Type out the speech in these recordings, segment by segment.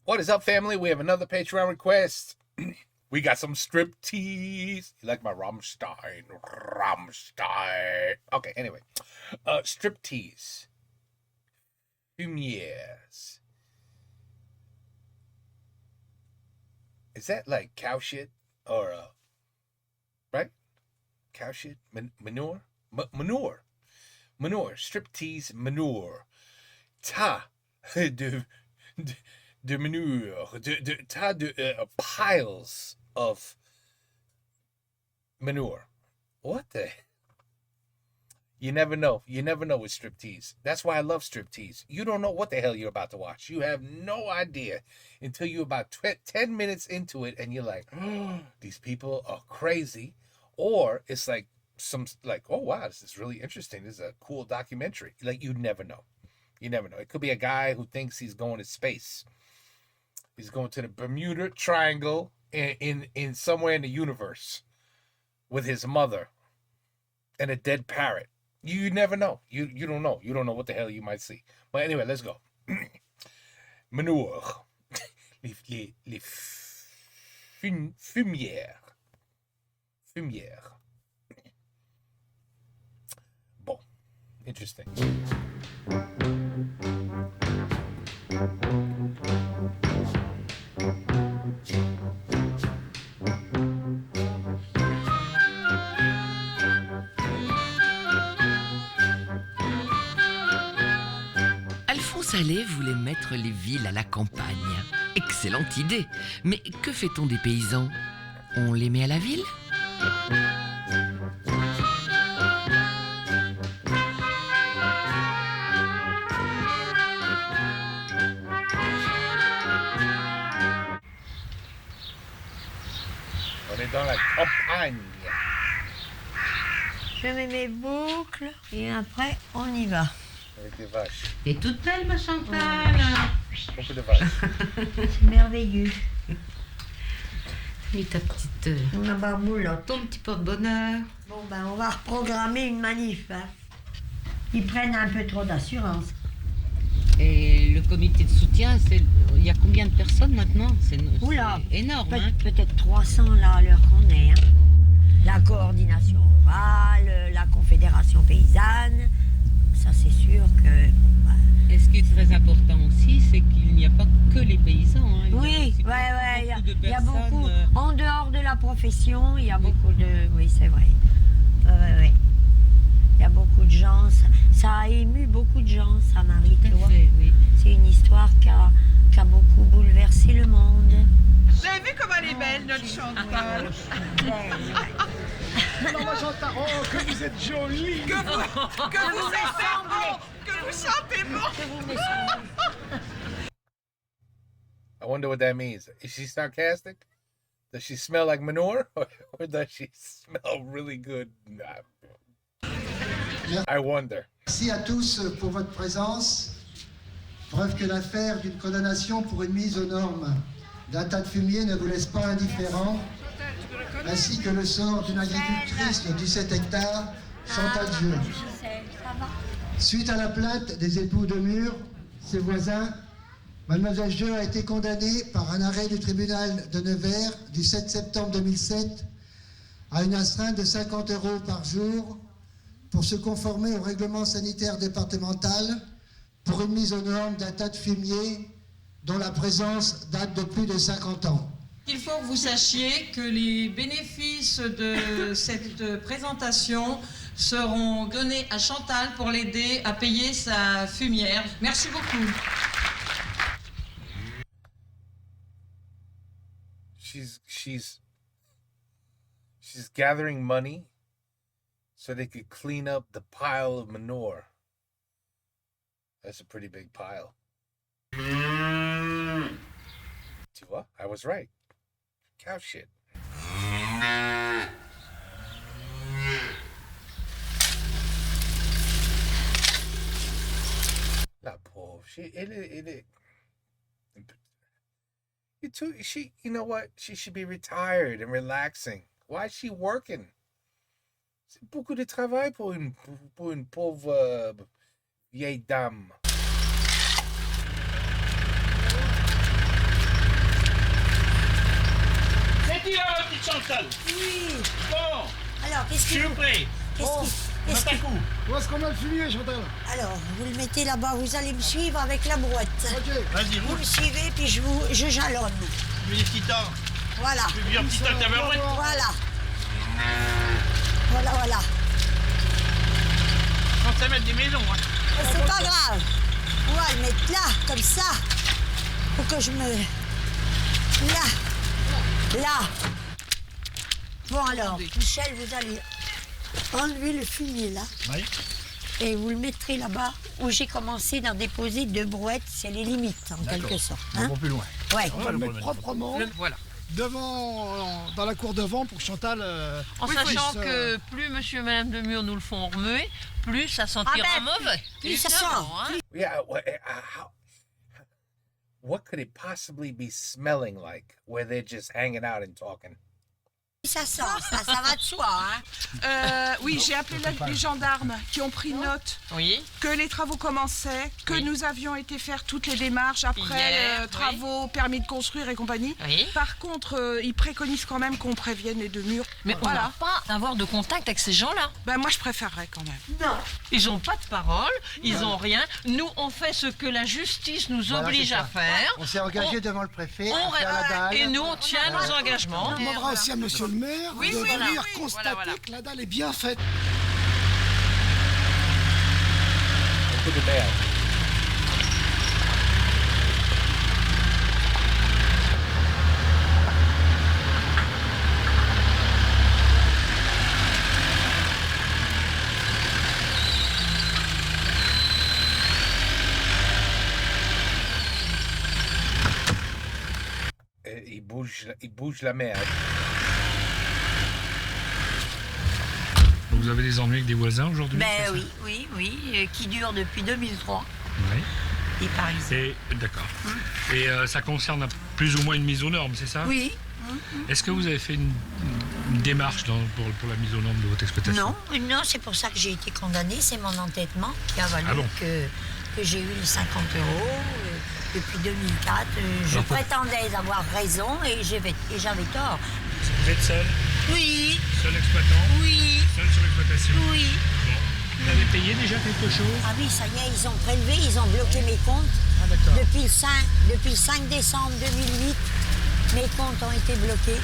What is up, family? We have another Patreon request. We got some strip tease. You like my Rammstein? Okay, anyway. Strip tease. Fumiers. Is that like cow shit? Or, right? Cow shit? Manure? Manure. Manure. Strip tease manure. De manure, piles of manure. What the? You never know. You never know with striptease. That's why I love striptease. You don't know what the hell you're about to watch. You have no idea until you're about 10 minutes into it and you're like, oh, these people are crazy. Or it's like oh, wow, this is really interesting. This is a cool documentary. Like, you never know. You never know. It could be a guy who thinks he's going to space. He's going to the Bermuda Triangle in somewhere in the universe with his mother and a dead parrot. You never know. You don't know. You don't know what the hell you might see. But anyway, let's go. Manure. Les fumières. Fumières. Bon. Interesting. Alphonse Allais voulait mettre les villes à la campagne. Excellente idée. Mais que fait-on des paysans? On les met à la ville? On est dans la campagne. Je mets mes boucles et après on y va. Avec des vaches. T'es toute belle, ma Chantal. Beaucoup de vaches. C'est merveilleux. Et ta petite... Ma barboulotte. ton petit porte-bonheur. Bon ben on va reprogrammer une manif. Hein. Ils prennent un peu trop d'assurance. Et le comité de soutien, il y a combien de personnes maintenant? C'est énorme. Peut-être 300 là à l'heure qu'on est. Hein. La coordination rurale, la confédération paysanne. Ça c'est sûr que... Et ce qui est très important aussi, c'est qu'il n'y a pas que les paysans. Hein. Oui, il y a beaucoup. En dehors de la profession, il y a beaucoup de... Oui, c'est vrai. Ouais. Il y a beaucoup de gens. Ça a ému beaucoup de gens, ça, Marie. Oui. C'est une histoire qui a beaucoup bouleversé le monde. Vous avez vu comme elle est belle, notre Chantal? Non, ma Chantal, oh, que vous êtes jolie! Que vous sentez bon! Que vous sentez bon! I wonder what that means. Is she sarcastic? Does she smell like manure? Or does she smell really good? I wonder. Merci à tous pour votre présence. Preuve que l'affaire d'une condamnation pour une mise aux normes d'un tas de fumier ne vous laisse pas indifférent, ainsi que le sort d'une agricultrice de 17 hectares, Chantal Jeu. Suite à la plainte des époux de Mur, ses voisins, Mademoiselle Jeu a été condamnée par un arrêt du tribunal de Nevers du 7 septembre 2007 à une astreinte de 50 € par jour pour se conformer au règlement sanitaire départemental pour une mise aux normes d'un tas de fumier dont la présence date de plus de 50 ans. Il faut que vous sachiez que les bénéfices de cette présentation seront donnés à Chantal pour l'aider à payer sa fumière. Merci beaucoup. She's gathering money so they could clean up the pile of manure. That's a pretty big pile. Tu vois? I was right. Cow shit. La pauvre. You know what? She should be retired and relaxing. Why is she working? C'est beaucoup de travail pour une pauvre vieille dame. Chantal. Oui. Bon, Alors, qu'est-ce je suis que prêt. qu'est-ce que- coup. Où est-ce qu'on a le fumier, Chantal? Alors, vous le mettez là-bas, vous allez me suivre avec la brouette. Ok. Vas-y, Vous roule. me suivez, puis je jalonne. Tu mets des petits temps. Voilà. Tu mets un petit temps, t'as beurre. Voilà. Voilà, voilà. 35 mètres des maisons. Hein. Et c'est pas grave. On va le mettre là, comme ça. Faut que je me... Là. Là. Bon alors, Michel, vous allez enlever le fumier là. Oui. Et vous le mettrez là-bas où j'ai commencé d'en déposer 2 brouettes. C'est les limites, en quelque sorte. On va plus loin. Ouais. On va le mettre proprement Voilà. devant, dans la cour devant pour que Chantal... En sachant que plus monsieur et madame de Mur nous le font remuer, plus ça sentira mauvais. Plus ça Évidemment, sent. hein. Yeah, what could it possibly be smelling like where they're just hanging out and talking? Ça sent, ça va de soi. Hein. Oui, j'ai appelé les gendarmes qui ont pris note Oui. que les travaux commençaient, que Oui. nous avions été faire toutes les démarches après Hier, oui. travaux, permis de construire et compagnie. Oui. Par contre, ils préconisent quand même qu'on prévienne les 2 murs. Mais on n'a pas à avoir de contact avec ces gens-là. Ben, moi, je préférerais quand même. Non. Ils n'ont pas de parole, ils n'ont rien. Nous, on fait ce que la justice nous Voilà, oblige c'est ça. à faire. On s'est engagé devant le préfet On à faire la dalle. et nous, on tient nos engagements. On demandera aussi à monsieur le maire Oui, de oui, venir oui, constater voilà. que la dalle est bien faite. Look at the mail. Il bouge la merde. Vous avez des ennuis avec des voisins aujourd'hui? c'est ça? oui, qui dure depuis 2003. Oui. Et par ici. Et d'accord. Et ça concerne plus ou moins une mise aux normes, c'est ça? Oui. Est-ce que vous avez fait une démarche pour la mise aux normes de votre exploitation? Non, c'est pour ça que j'ai été condamnée. C'est mon entêtement qui a valu Ah bon? que j'ai eu les 50 € depuis 2004. Je Alors, prétendais avoir raison et j'avais tort. Vous êtes seul? Oui, Seul exploitant? oui, Seul sur l'exploitation? oui. Bon. Vous avez payé déjà quelque chose? Ah oui, ça y est, ils ont prélevé, ils ont bloqué mes comptes. Ah, d'accord. Depuis le 5 décembre 2008, mes comptes ont été bloqués.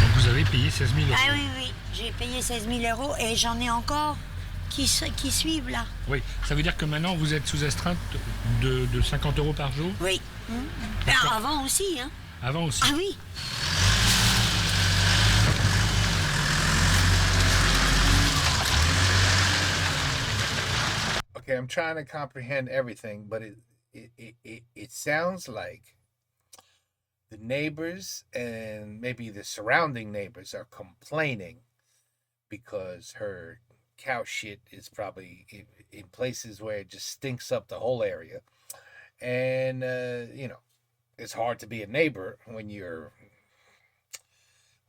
Donc vous avez payé 16 000 €. Ah oui, j'ai payé 16 000 € et j'en ai encore qui suivent là. Oui, ça veut dire que maintenant vous êtes sous astreinte de 50 € par jour? Oui. D'accord. Avant aussi, hein. Avant aussi? Ah oui. Okay, I'm trying to comprehend everything, but it sounds like the neighbors and maybe the surrounding neighbors are complaining because her cow shit is probably in places where it just stinks up the whole area. And, it's hard to be a neighbor when your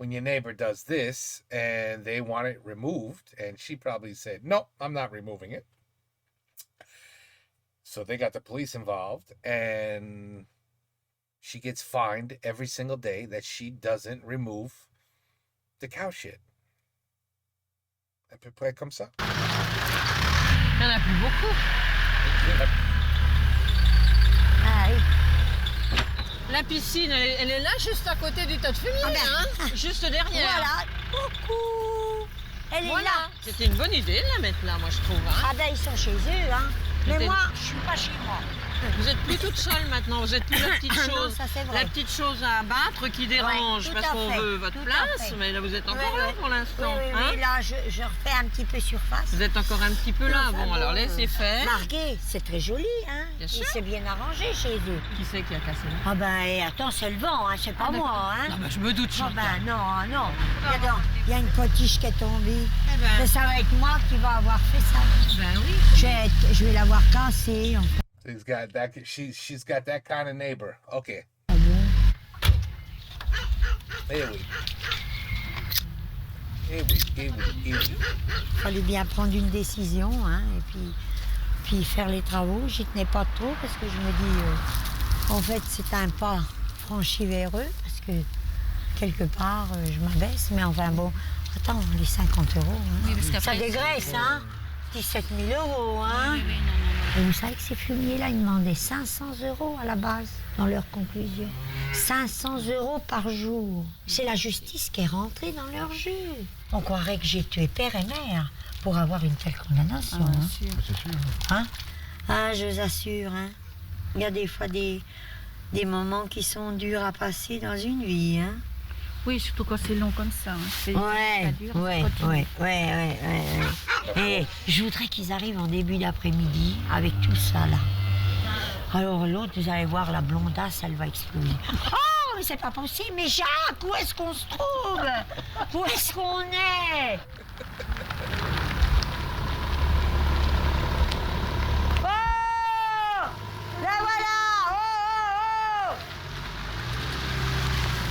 neighbor does this and they want it removed. And she probably said, no, I'm not removing it. So they got the police involved, and she gets fined every single day that she doesn't remove the cow shit. À peu près comme ça. Il n'y en a plus beaucoup. Ah oui. La piscine, elle est là, juste à côté du tas de fumier, hein, juste derrière. Voilà. Coucou. Elle est Voilà. là. C'était une bonne idée de la mettre là, moi je trouve. Hein. Ah ben ils sont chez eux, hein. Mais Peut-être. moi, je suis pas chez moi. Vous êtes plus toute seule maintenant, vous êtes plus la petite Non, chose, ça, c'est vrai. la petite chose à abattre qui dérange tout parce à qu'on fait, veut votre tout à place, fait. mais là vous êtes encore Ouais, là ouais. pour l'instant. Oui, hein. là, je refais un petit peu surface. Vous êtes encore un petit peu là, Enfin, bon alors laissez faire. Margué, c'est très joli, hein. Bien Il sûr. s'est bien arrangé chez eux. Qui c'est qui a cassé là? Ah ben, attends, c'est le vent, hein, c'est pas moi, hein. Non, je me doute, Ah Chantal. ben, non, non. Regarde, il y a une potiche qui est tombée. Eh ben. Mais ça va être moi qui va avoir fait ça. Ben oui. Je vais l'avoir cassée, en fait. She's got that kind of neighbor. Okay. Ah bon? Here we. Il fallait bien prendre une décision, hein, et puis faire les travaux. J'y tenais pas trop parce que je me dis, en fait, c'est un pas franchi vers eux parce que quelque part, je m'abaisse, mais enfin bon, attends, les 50 €, hein, Oui, parce qu'après, ça dégraisse, hein, 17 000 €, hein. Oui, non. Et vous savez que ces fumiers-là, ils demandaient 500 € à la base, dans leur conclusion. 500 € par jour. C'est la justice qui est rentrée dans leur jus. On croirait que j'ai tué père et mère pour avoir une telle condamnation. Hein. C'est sûr. Hein? Ah, je vous assure, hein. Il y a des fois des moments qui sont durs à passer dans une vie, hein. Oui, surtout quand c'est long comme ça. Hein. Ouais. Et je voudrais qu'ils arrivent en début d'après-midi avec tout ça, là. Alors l'autre, vous allez voir, la blondasse, elle va exploser. Oh, mais c'est pas possible, mais Jacques, où est-ce qu'on se trouve? Où est-ce qu'on est? Oh! La voilà! Oh!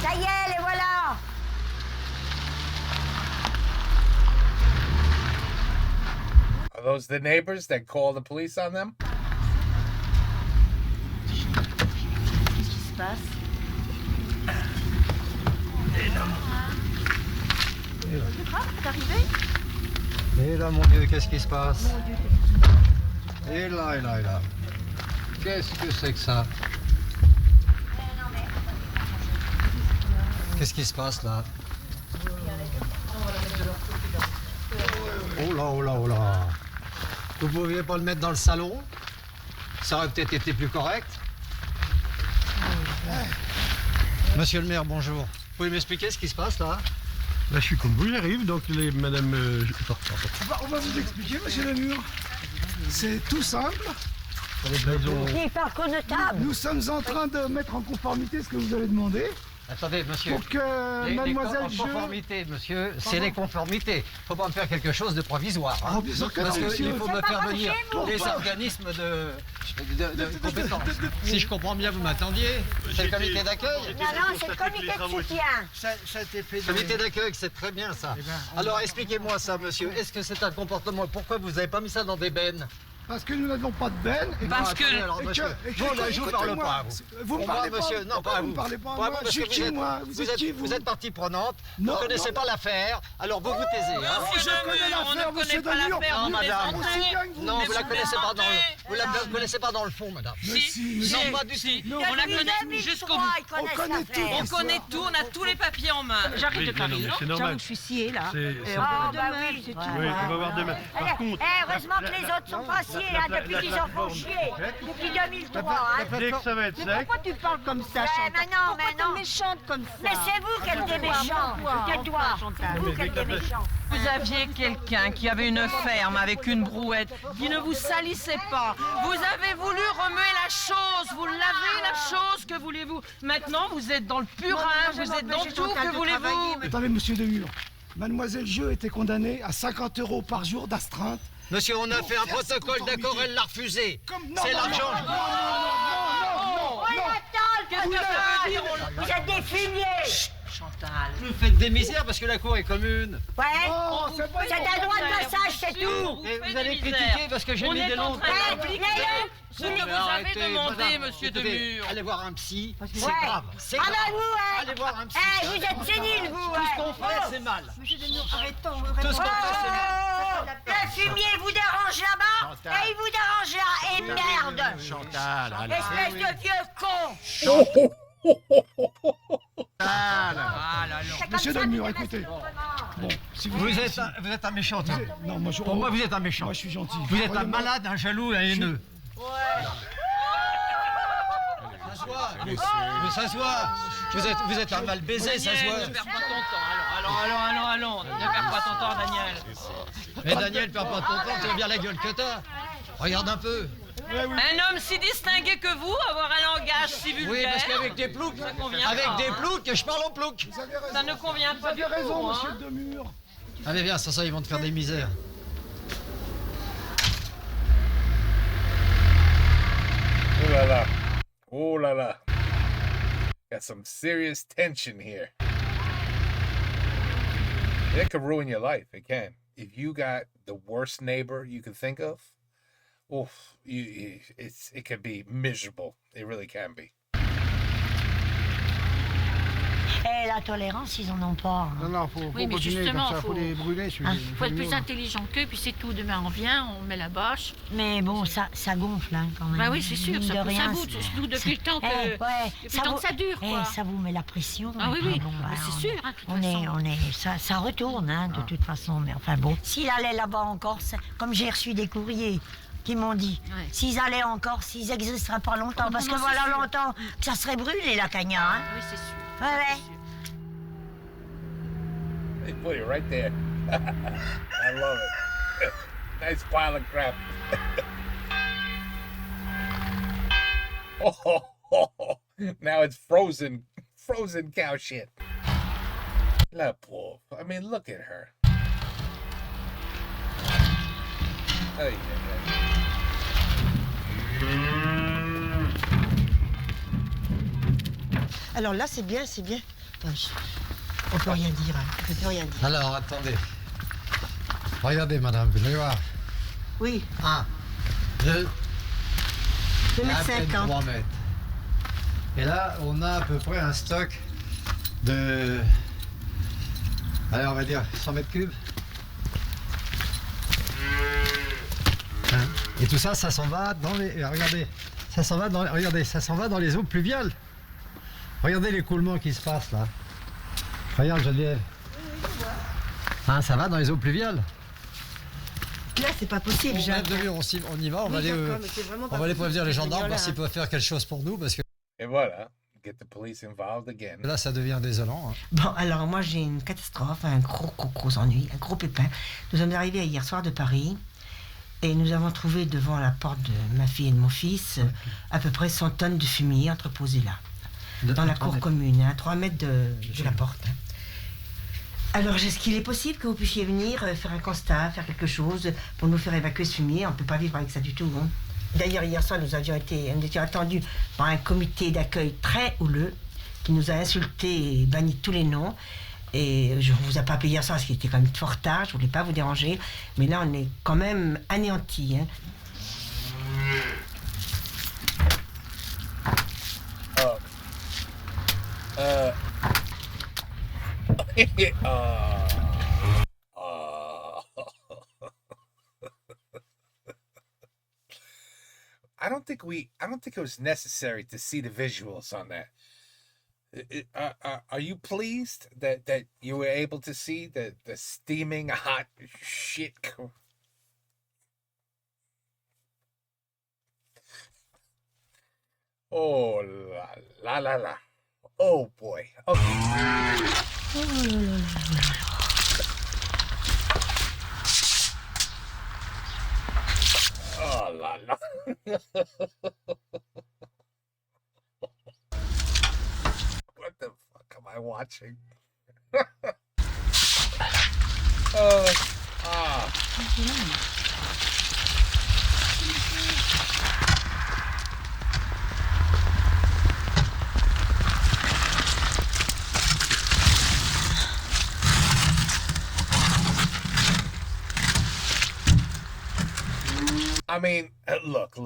Ça y est, les voilà! Are those the neighbors that call the police on them? Et là, mon Dieu, qu'est-ce qui se passe? Et là. Qu'est-ce que c'est que ça? Qu'est-ce qui se passe là? Oh là. Vous pouviez pas le mettre dans le salon? Ça aurait peut-être été plus correct. Monsieur le maire, bonjour. Vous pouvez m'expliquer ce qui se passe là? Là, je suis comme vous, j'arrive, donc madame... On va vous expliquer, monsieur Lemur. C'est tout simple. Il part connotable. Nous sommes en train de mettre en conformité ce que vous avez demandé. Attendez, monsieur. Pour que mademoiselle les conformités, monsieur, c'est les conformités. Faut pas me faire quelque chose de provisoire. Hein. Oh, bien sûr que parce non, qu'il faut me faire venir les Pourquoi organismes de compétences. Si je comprends bien, vous m'attendiez. C'est le comité d'accueil? Non, c'est le comité de soutien. Ça a été fait. Comité d'accueil, c'est très bien ça. Alors expliquez-moi ça, monsieur. Est-ce que c'est un comportement? Pourquoi vous n'avez pas mis ça dans des bennes? Parce que nous n'avons pas de benne. Parce que... Alors, monsieur, je vous parle pas. Vous me parlez pas. Monsieur, non, pas vous vous. me parlez pas. Moi, Je suis qui, moi? Vous êtes qui, vous? Vous êtes partie pronante. Vous Non, ne connaissez pas l'affaire. Alors vous vous taisez. Hein. Je connais l'affaire, monsieur Demure. Non, madame. Non, vous la connaissez pas dans le... Vous la Si. connaissez pas dans le fond, madame. Non, pas du tout. On la connaît jusqu'au bout. On connaît tout, on a tous les papiers en main. J'arrête de parler. C'est normal. J'avoue que je suis sciée là. Ah, bah oui, c'est tout. Oui, on va voir demain. Par contre... heureusement que les autres sont pas sciés, hein, depuis qu'ils en font chier. Depuis 2003, hein. Dès que ça va être sec... Pourquoi tu parles comme ça, Chantal? Mais non. Pourquoi t'es méchante comme ça? Mais c'est vous qui êtes des méchants. Tais-toi, c'est vous qui êtes des méchants. Vous aviez quelqu'un qui avait une ferme avec une brouette, qui ne vous salissait pas. Vous avez voulu remuer la chose, vous l'avez la chose, que voulez-vous? Maintenant, vous êtes dans le purin, vous êtes dans tout, que voulez-vous? Attendez, monsieur Demure. Mademoiselle Jeu était condamnée à 50 € par jour d'astreinte. Monsieur, on a fait un protocole d'accord, elle l'a refusé. C'est l'argent. Qu'est-ce que ça veut dire? Vous êtes des fumiers. Chantal. Vous faites des misères parce que la cour est commune. Ouais, c'est un droit de passage, c'est tout. Et vous allez critiquer parce que j'ai mis des noms. Ce que vous avez demandé, monsieur Demure. Allez voir un psy, c'est Ouais. grave. C'est Ah grave. bah vous, hein. Allez voir un psy. Vous êtes séniles, vous. Tout ce qu'on fait, c'est mal. Monsieur Demure, arrêtons. Tout ce qu'on fait, c'est mal. Le fumier vous dérange là-bas et il vous dérange là. Et merde. Chantal, Espèce de vieux con. Monsieur Demure, écoutez. Bon, si Vous êtes un méchant. hein. Non, moi, Pour moi, vous êtes un méchant. Moi, je suis gentil. Vous êtes un malade, un jaloux, un haineux. Ça se voit. Vous êtes un mal baisé, ça se Daniel, voit. ne perds pas ton temps. Allons. Ne perds pas ton temps, Daniel. Mais Daniel, perds pas ton temps, tu vois bien la gueule que t'as. Regarde un peu. Un homme si distingué que vous, avoir un langage si vulgaire. Oui, parce qu'avec des ploucs, ça convient avec pas, des hein. ploucs, je parle en plouc. Ça ne convient pas Vous du avez raison, tout. monsieur Hein. Demure. Allez, viens, ça, ils vont te faire des misères. Oh la la. Got some serious tension here. It could ruin your life. It can. If you got the worst neighbor you could think of, oof, it could be miserable. It really can be. Et la tolérance, ils en ont pas. Non, non, faut Oui, mais continuer justement, comme ça, faut les brûler. faut être plus intelligent qu'eux, puis c'est tout. Demain, on vient, on met la bâche. Mais bon, ça gonfle hein, quand même. Bah oui, c'est sûr, Mine ça, de rien, bout, surtout depuis le temps que, depuis le temps que ça dure, quoi. Ça vous met la pression. Ah oui, oui, bon, c'est sûr. Hein, de toute façon. Ça retourne hein, de toute façon. Mais enfin bon, s'il allait là-bas en Corse, comme j'ai reçu des courriers qui m'ont dit, s'ils allaient en Corse, ils n'existeraient pas longtemps. Parce que voilà longtemps que ça serait brûlé la Cagna. Hein. Oui, c'est sûr. Ouais. They put it right there. I love it. Nice pile of crap. Oh, now it's frozen cow shit. La pauvre. I mean, look at her. Ay, ay, Alors là, c'est bien, c'est bien. On peut rien dire, hein. On peut rien dire. Alors, attendez. Regardez, madame, vous allez voir. Oui. 1, 2, 2,50 m. 3 mètres. Et là, on a à peu près un stock de... Allez, on va dire 100 mètres cubes. Hein? Et tout ça, ça s'en va dans les... Regardez, ça s'en va dans... Regardez, ça s'en va dans les eaux pluviales. Regardez l'écoulement qui se passe, là. Regarde, Geneviève. Hein, ça va dans les eaux pluviales. Là, c'est pas possible, Jacques. On y va, on va aller prévenir les gendarmes, voir s'ils peuvent faire quelque chose pour nous, parce que... Et voilà, get the police involved again. Là, ça devient désolant. Hein. Bon, alors moi, j'ai une catastrophe, un gros ennui, un gros pépin. Nous sommes arrivés hier soir de Paris, et nous avons trouvé devant la porte de ma fille et de mon fils à peu près 100 tonnes de fumier entreposées là, dans la cour commune, à 3 mètres de la porte. Hein. Alors, est-ce qu'il est possible que vous puissiez venir faire un constat, faire quelque chose pour nous faire évacuer ce fumier? On ne peut pas vivre avec ça du tout. Hein. D'ailleurs, hier soir, nous étions attendus par un comité d'accueil très houleux qui nous a insultés et banni tous les noms. Et je ne vous ai pas appelé hier soir parce qu'il était quand même fort tard, je ne voulais pas vous déranger. Mais là, on est quand même anéantis. Hein. I don't think it was necessary to see the visuals on that. Are you pleased that you were able to see the steaming hot shit? Oh la la la. Oh boy. Okay. Oh la la. What the fuck am I watching? I mean, look.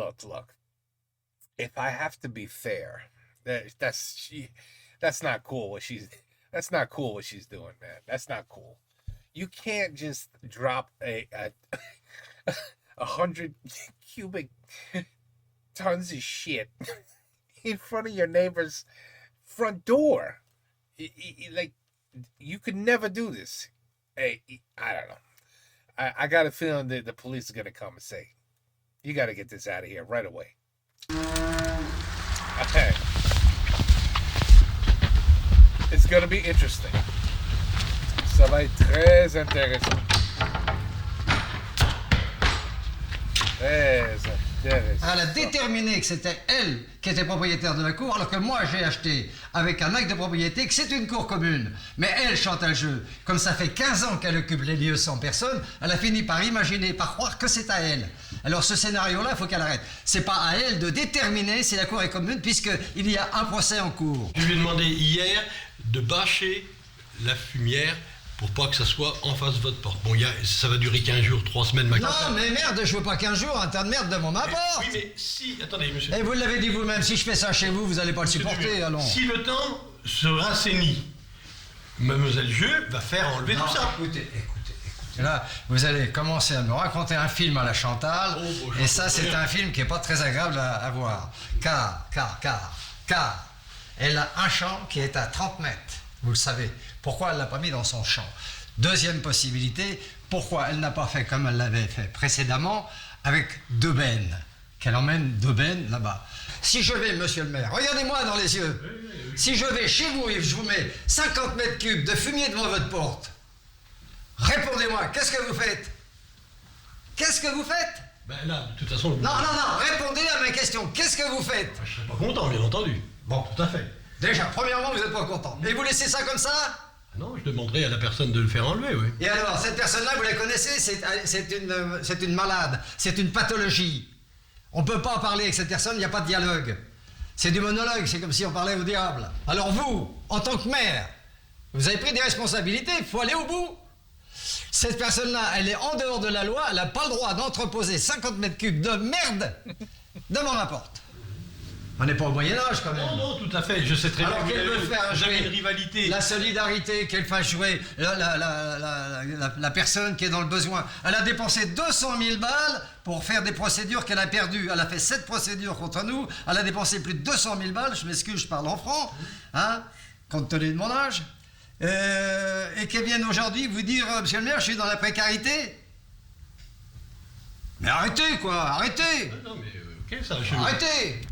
If I have to be fair, that's not cool what she's doing, man. That's not cool. You can't just drop a 100 cubic tons of shit in front of your neighbor's front door. Like, you could never do this. Hey, I don't know. I got a feeling that the police are gonna come and say, you got to get this out of here right away. Okay. It's going to be interesting. Ça va être très intéressant. Très intéressant. Elle a déterminé que c'était elle qui était propriétaire de la cour, alors que moi j'ai acheté avec un acte de propriété que c'est une cour commune. Mais elle, Chantal Jeu, comme ça fait 15 ans qu'elle occupe les lieux sans personne, elle a fini par imaginer, par croire que c'est à elle. Alors ce scénario-là, il faut qu'elle arrête. C'est pas à elle de déterminer si la cour est commune, puisqu'il y a un procès en cours. Je lui ai demandé hier de bâcher la fumière pour pas que ça soit en face de votre porte. Bon, ça va durer 15 jours, 3 semaines maximum. Non, mais merde, je veux pas 15 jours, un tas de merde devant ma porte. Oui, mais si... Attendez, monsieur... Et vous l'avez dit vous-même, si je fais ça chez vous, vous allez pas le supporter, allons. Si le temps se rassainit, Mademoiselle Jeu va faire enlever Non, tout ça. Écoutez. Là, vous allez commencer à me raconter un film à la Chantal, et ça, c'est un film qui n'est pas très agréable à voir. Car, elle a un champ qui est à 30 mètres, vous le savez. Pourquoi elle ne l'a pas mis dans son champ? Deuxième possibilité, pourquoi elle n'a pas fait comme elle l'avait fait précédemment, avec 2 bennes, qu'elle emmène 2 bennes là-bas. Si je vais, monsieur le maire, regardez-moi dans les yeux, si je vais chez vous et je vous mets 50 mètres cubes de fumier devant votre porte, répondez-moi, qu'est-ce que vous faites? Qu'est-ce que vous faites? Ben là, de toute façon... Non, répondez à ma question, qu'est-ce que vous faites? Je serais pas content, bien entendu. Bon, tout à fait. Déjà, premièrement, vous n'êtes pas content. Et vous laissez ça comme ça? Non, je demanderai à la personne de le faire enlever, oui. Et alors, cette personne-là, vous la connaissez? C'est une malade, c'est une pathologie. On ne peut pas parler avec cette personne, il n'y a pas de dialogue. C'est du monologue, c'est comme si on parlait au diable. Alors vous, en tant que maire, vous avez pris des responsabilités, il faut aller au bout. Cette personne-là, elle est en dehors de la loi, elle n'a pas le droit d'entreposer 50 mètres cubes de merde devant ma porte. On n'est pas au Moyen-Âge quand même. Non, tout à fait, je sais très bien. Alors qu'elle veut faire jouer une rivalité. La solidarité, qu'elle fasse jouer la personne qui est dans le besoin. Elle a dépensé 200 000 balles pour faire des procédures qu'elle a perdues. Elle a fait 7 procédures contre nous. Elle a dépensé plus de 200 000 balles. Je m'excuse, je parle en francs, hein, compte tenu de mon âge. Et qu'elle vienne aujourd'hui vous dire, monsieur le maire, je suis dans la précarité. Mais arrêtez, quoi, arrêtez. Non, mais ok, ça, arrêtez.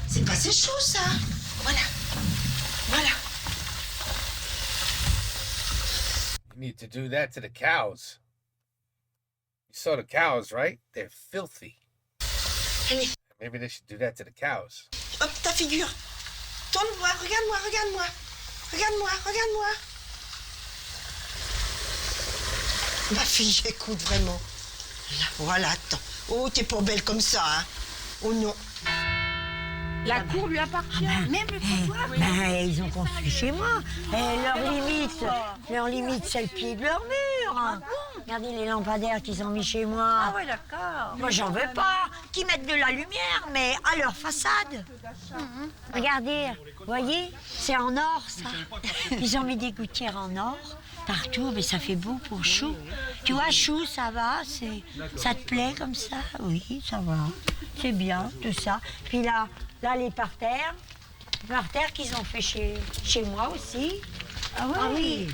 C'est pas assez chaud, ça. Voilà. You need to do that to the cows. You saw the cows, right? They're filthy. Allez. Maybe they should do that to the cows. Hop, ta figure. Tourne-moi, regarde-moi. Regarde-moi. Ma fille, j'écoute vraiment. Là, voilà, attends. Oh, t'es pas belle comme ça, hein. Oh non. La cour lui appartient. Même le trottoir. Ils ont construit chez moi. Leur limite, c'est le pied de leur mur. Regardez les lampadaires qu'ils ont mis chez moi. Ah ouais, d'accord. Moi, j'en veux pas. Qu'ils mettent de la lumière, mais à leur façade. Regardez, voyez, c'est en or, ça. Ils ont mis des gouttières en or partout, mais ça fait beau pour Chou. Tu vois, Chou, ça va, ça te plaît comme ça? Oui, ça va. C'est bien, tout ça. Puis là, les parterres qu'ils ont fait chez moi aussi. Ah oui.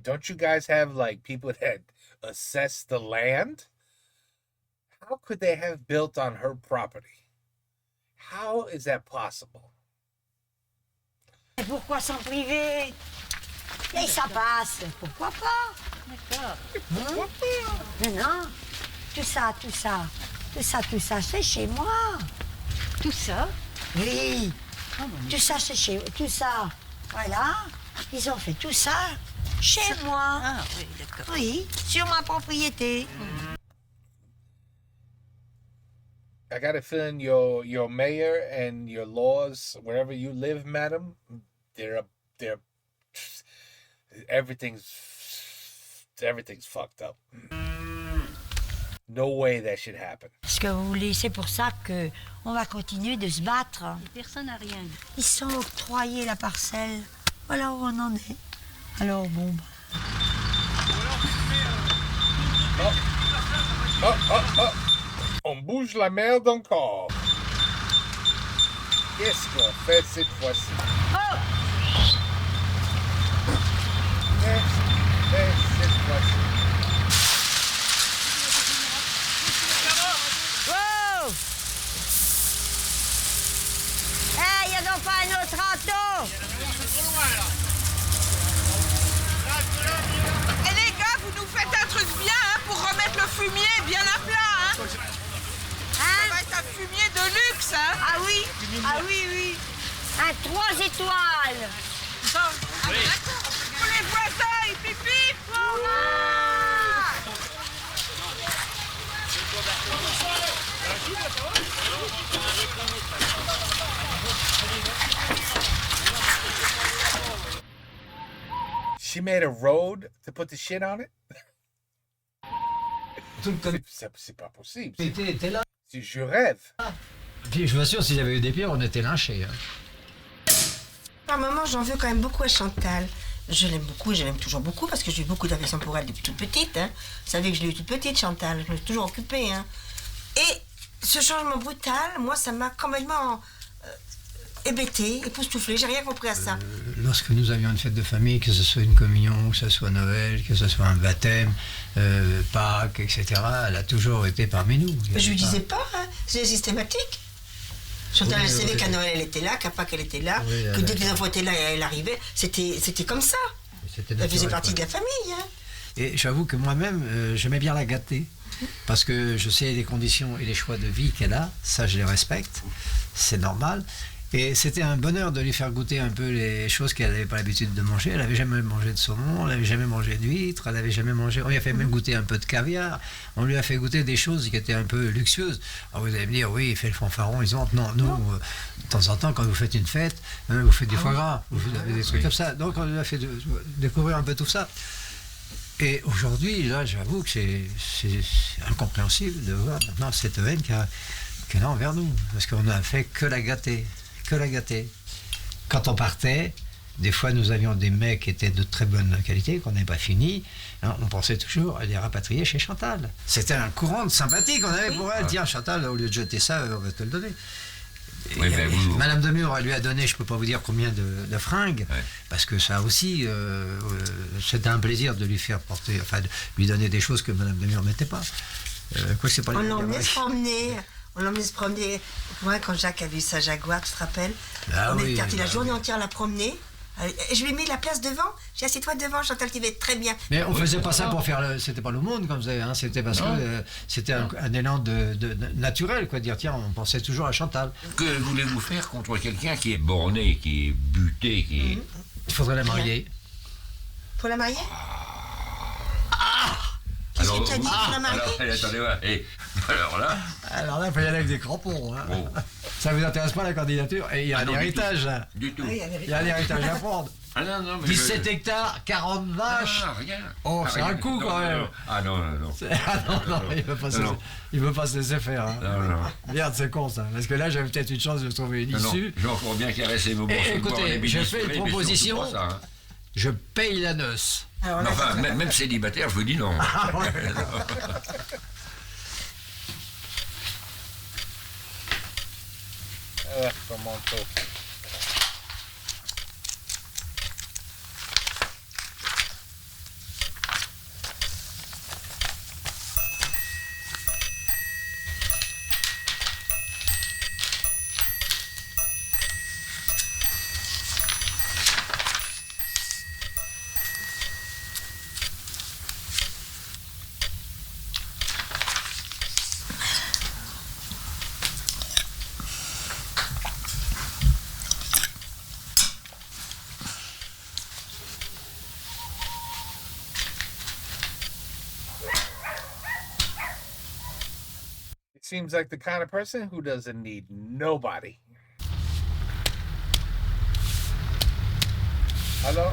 Don't you guys have like people that assess the land? How could they have built on her property? How is that possible? Et pourquoi s'en priver? Et ça passe. Pourquoi pas? D'accord. Pourquoi pas? Non. Tout ça, c'est chez moi. Tout ça? Oui. Tout ça, c'est chez... Tout ça, voilà. Ils ont fait tout ça chez moi. Ah oui, d'accord. Oui, sur ma propriété. I got a feeling your mayor and your laws, wherever you live, madam, they're everything's fucked up. No way that should happen. Ce que vous voulez, c'est pour ça que on va continuer de se battre. Personne n'a rien. Ils sont octroyés la parcelle. Voilà où on en est. Alors bon. On bouge la merde encore. Qu'est-ce qu'on fait cette fois-ci? Qu'est-ce qu'on fait cette fois-ci? Wow! Hey, y a donc pas un autre râteau? Et les gars, vous nous faites un truc bien, hein, pour remettre le fumier bien à plat, hein. Ça va être un fumier de luxe, hein. Ah oui. Un 3 étoiles. Oui. Pour les voisins, ils pipipent. She made a road to put the shit on it? C'est pas possible. Était là. Si je rêve. Puis je vous assure, s'il y avait eu des pires, on était lynchés. Par moment, j'en veux quand même beaucoup à Chantal. Je l'aime beaucoup, je l'aime toujours beaucoup parce que j'ai eu beaucoup d'affection pour elle depuis toute petite. Hein. Vous savez que je l'ai eu toute petite, Chantal. Je me suis toujours occupée. Hein. Et ce changement brutal, moi, ça m'a complètement hébétée, époustouflée. J'ai rien compris à ça. Lorsque nous avions une fête de famille, que ce soit une communion, que ce soit Noël, que ce soit un baptême, Pâques, etc., elle a toujours été parmi nous. Mais je lui disais pas, hein. C'est systématique. Chantal, elle savait qu'à Noël, elle était là, qu'à Pâques, elle était là, que dès que les enfants étaient là, elle arrivait. C'était comme ça. Elle faisait partie de la famille. Hein. Et j'avoue que moi-même, j'aimais bien la gâter. Parce que je sais les conditions et les choix de vie qu'elle a. Ça, je les respecte. C'est normal. Et c'était un bonheur de lui faire goûter un peu les choses qu'elle n'avait pas l'habitude de manger. Elle n'avait jamais mangé de saumon, elle n'avait jamais mangé d'huître, elle n'avait jamais mangé... On lui a fait même goûter un peu de caviar, on lui a fait goûter des choses qui étaient un peu luxueuses. Alors vous allez me dire, oui, il fait le fanfaron, ils ont... Non, nous, de temps en temps, quand vous faites une fête, vous faites du foie gras, vous faites des trucs comme ça. Donc on lui a fait découvrir un peu tout ça. Et aujourd'hui, là, j'avoue que c'est incompréhensible de voir maintenant cette haine qu'elle a envers nous. Parce qu'on n'a fait que la gâter. Que la gâter. Quand on partait, des fois nous avions des mets qui étaient de très bonne qualité, qu'on n'avait pas fini, hein, on pensait toujours à les rapatrier chez Chantal. C'était un courant de sympathie qu'on avait pour elle. Tiens Chantal, au lieu de jeter ça, on va te le donner. Oui, Madame de Mur, elle lui a donné, je ne peux pas vous dire combien de fringues, parce que ça aussi, c'était un plaisir de lui faire porter, enfin de lui donner des choses que Madame de Mur ne mettait pas. C'est pas on l'emmenait se promener. On l'emmenait se promener. Moi, quand Jacques a vu sa Jaguar, tu te rappelles? On est parti la journée entière la promener. Et je lui ai mis la place devant. J'ai assis toi devant, Chantal, tu vas être très bien. Mais on faisait pas ça pour faire c'était pas le monde comme ça, hein. C'était parce que c'était un élan de naturel, quoi. Dire tiens, on pensait toujours à Chantal. Que voulez-vous faire contre quelqu'un qui est borné, qui est buté, qui est... Il faudrait la marier. Faut la marier? Alors, qu'est-ce que tu as dit pour la marier? Alors là, il faut y aller avec des crampons. Hein. Oh. Ça vous intéresse pas la candidature? Et il y a un héritage là. Du tout. Il y a un héritage à prendre. Ah non, mais 17 hectares, 40 vaches. Ah, rien. Oh, c'est un coup quand même. Ah non. Il veut pas se laisser faire. Hein. Non. Merde, c'est con ça. Parce que là, j'avais peut-être une chance de trouver une issue. J'ai encore bien caressé vos bourses. Écoutez, je fais une proposition. Je paye la noce. Alors, enfin, même célibataire, je vous dis non. Seems like the kind of person who doesn't need nobody. Hello?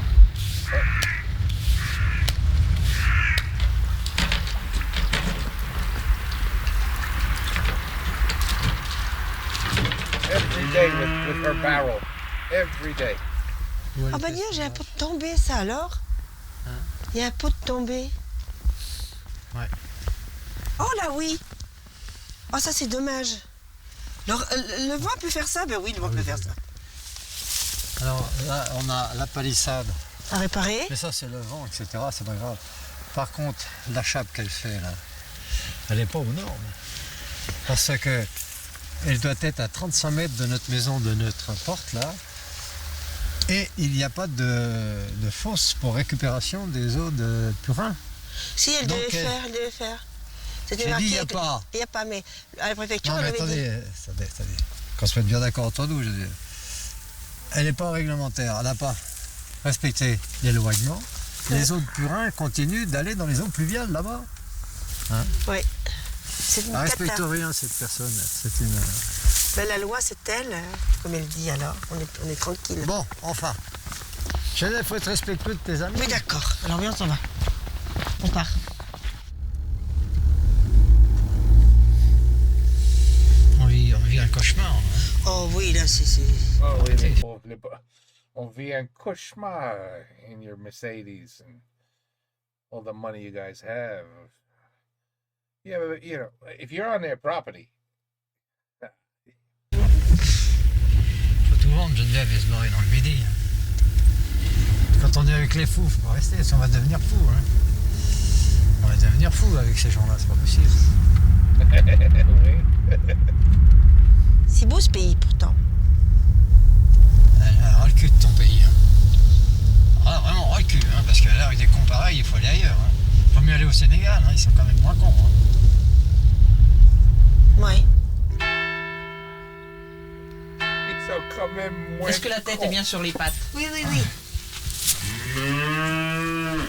Every day with her barrel. Every day. Ah bah dis, j'ai un pot de tombé, ça alors? Il y a un pot de tombé. Ouais. Oh là oui. Oh ça c'est dommage. Le vent peut faire ça? Ben oui, le vent peut faire ça. Alors là, on a la palissade. À réparer? Mais ça c'est le vent, etc. C'est pas grave. Par contre, la chape qu'elle fait là, elle n'est pas aux normes. Parce que elle doit être à 35 mètres de notre maison, de notre porte là. Et il n'y a pas de fosse pour récupération des eaux de purin. Si, elle devait faire. C'était marqué. Il n'y a pas. Il n'y a pas, mais à la préfecture, non, mais attendez. Qu'on se mette bien d'accord entre nous, je veux dire. Elle n'est pas réglementaire, elle n'a pas respecté l'éloignement. Les eaux de purin continuent d'aller dans les eaux pluviales là-bas. Hein? Oui. Elle ne respecte rien, cette personne. C'est une... Ben, la loi, c'est elle, comme elle dit, alors. On est tranquille. Bon, enfin. Chanel, il faut être respectueux de tes amis. Oui, d'accord. Alors, viens, on s'en va. On part. cauchemar. Oh oui, là, c'est... Oh, oui, on vit un cauchemar in your Mercedes and all the money you guys have. Yeah, but, you know, if you're on their property. Faut tout vendre, Geneviève, et se barrer dans le Midi. Quand on est avec les fous, faut pas rester, sinon on va devenir fou. Hein. On va devenir fou avec ces gens-là, c'est pas possible. C'est beau ce pays pourtant. Ras le cul de ton pays. Hein. Ah, vraiment ras le cul, hein, parce que là avec des cons pareils, il faut aller ailleurs. Hein. Faut mieux aller au Sénégal, hein, ils sont quand même moins cons. Hein. Oui. Ils sont quand même moins Est-ce que la tête est bien sur les pattes? Oui, oui, oui.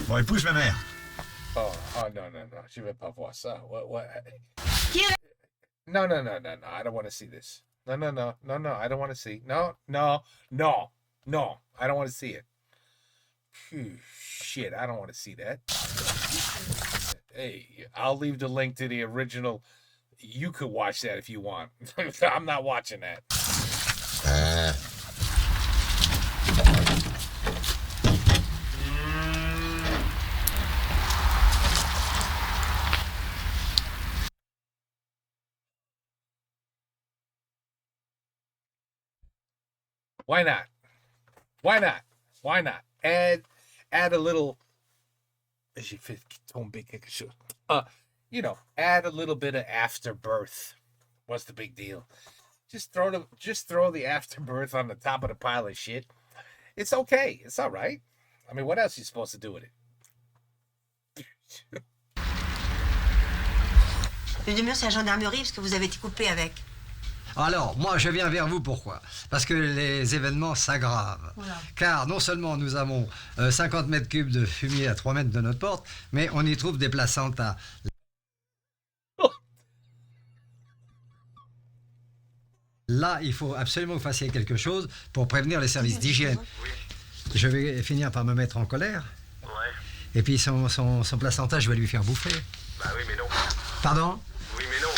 Bon, épouse ma mère. Oh, non, je vais pas voir ça. What? No, I don't want to see this. No, I don't want to see. No, I don't want to see it. Phew, shit, I don't want to see that. Hey, I'll leave the link to the original. You could watch that if you want. I'm not watching that. Why not? Add a little. Add a little bit of afterbirth. What's the big deal? Just throw the afterbirth on the top of the pile of shit. It's okay. It's all right. I mean, what else are you supposed to do with it? Le demeure, c'est la gendarmerie parce que vous avez été coupé avec. Alors, moi, je viens vers vous, pourquoi? Parce que les événements s'aggravent. Voilà. Car non seulement nous avons 50 mètres cubes de fumier à 3 mètres de notre porte, mais on y trouve des placentas. Là, il faut absolument que vous fassiez quelque chose pour prévenir les services d'hygiène. Oui. Je vais finir par me mettre en colère. Ouais. Et puis son placenta, je vais lui faire bouffer. Bah oui, mais non. Pardon? Oui, mais non.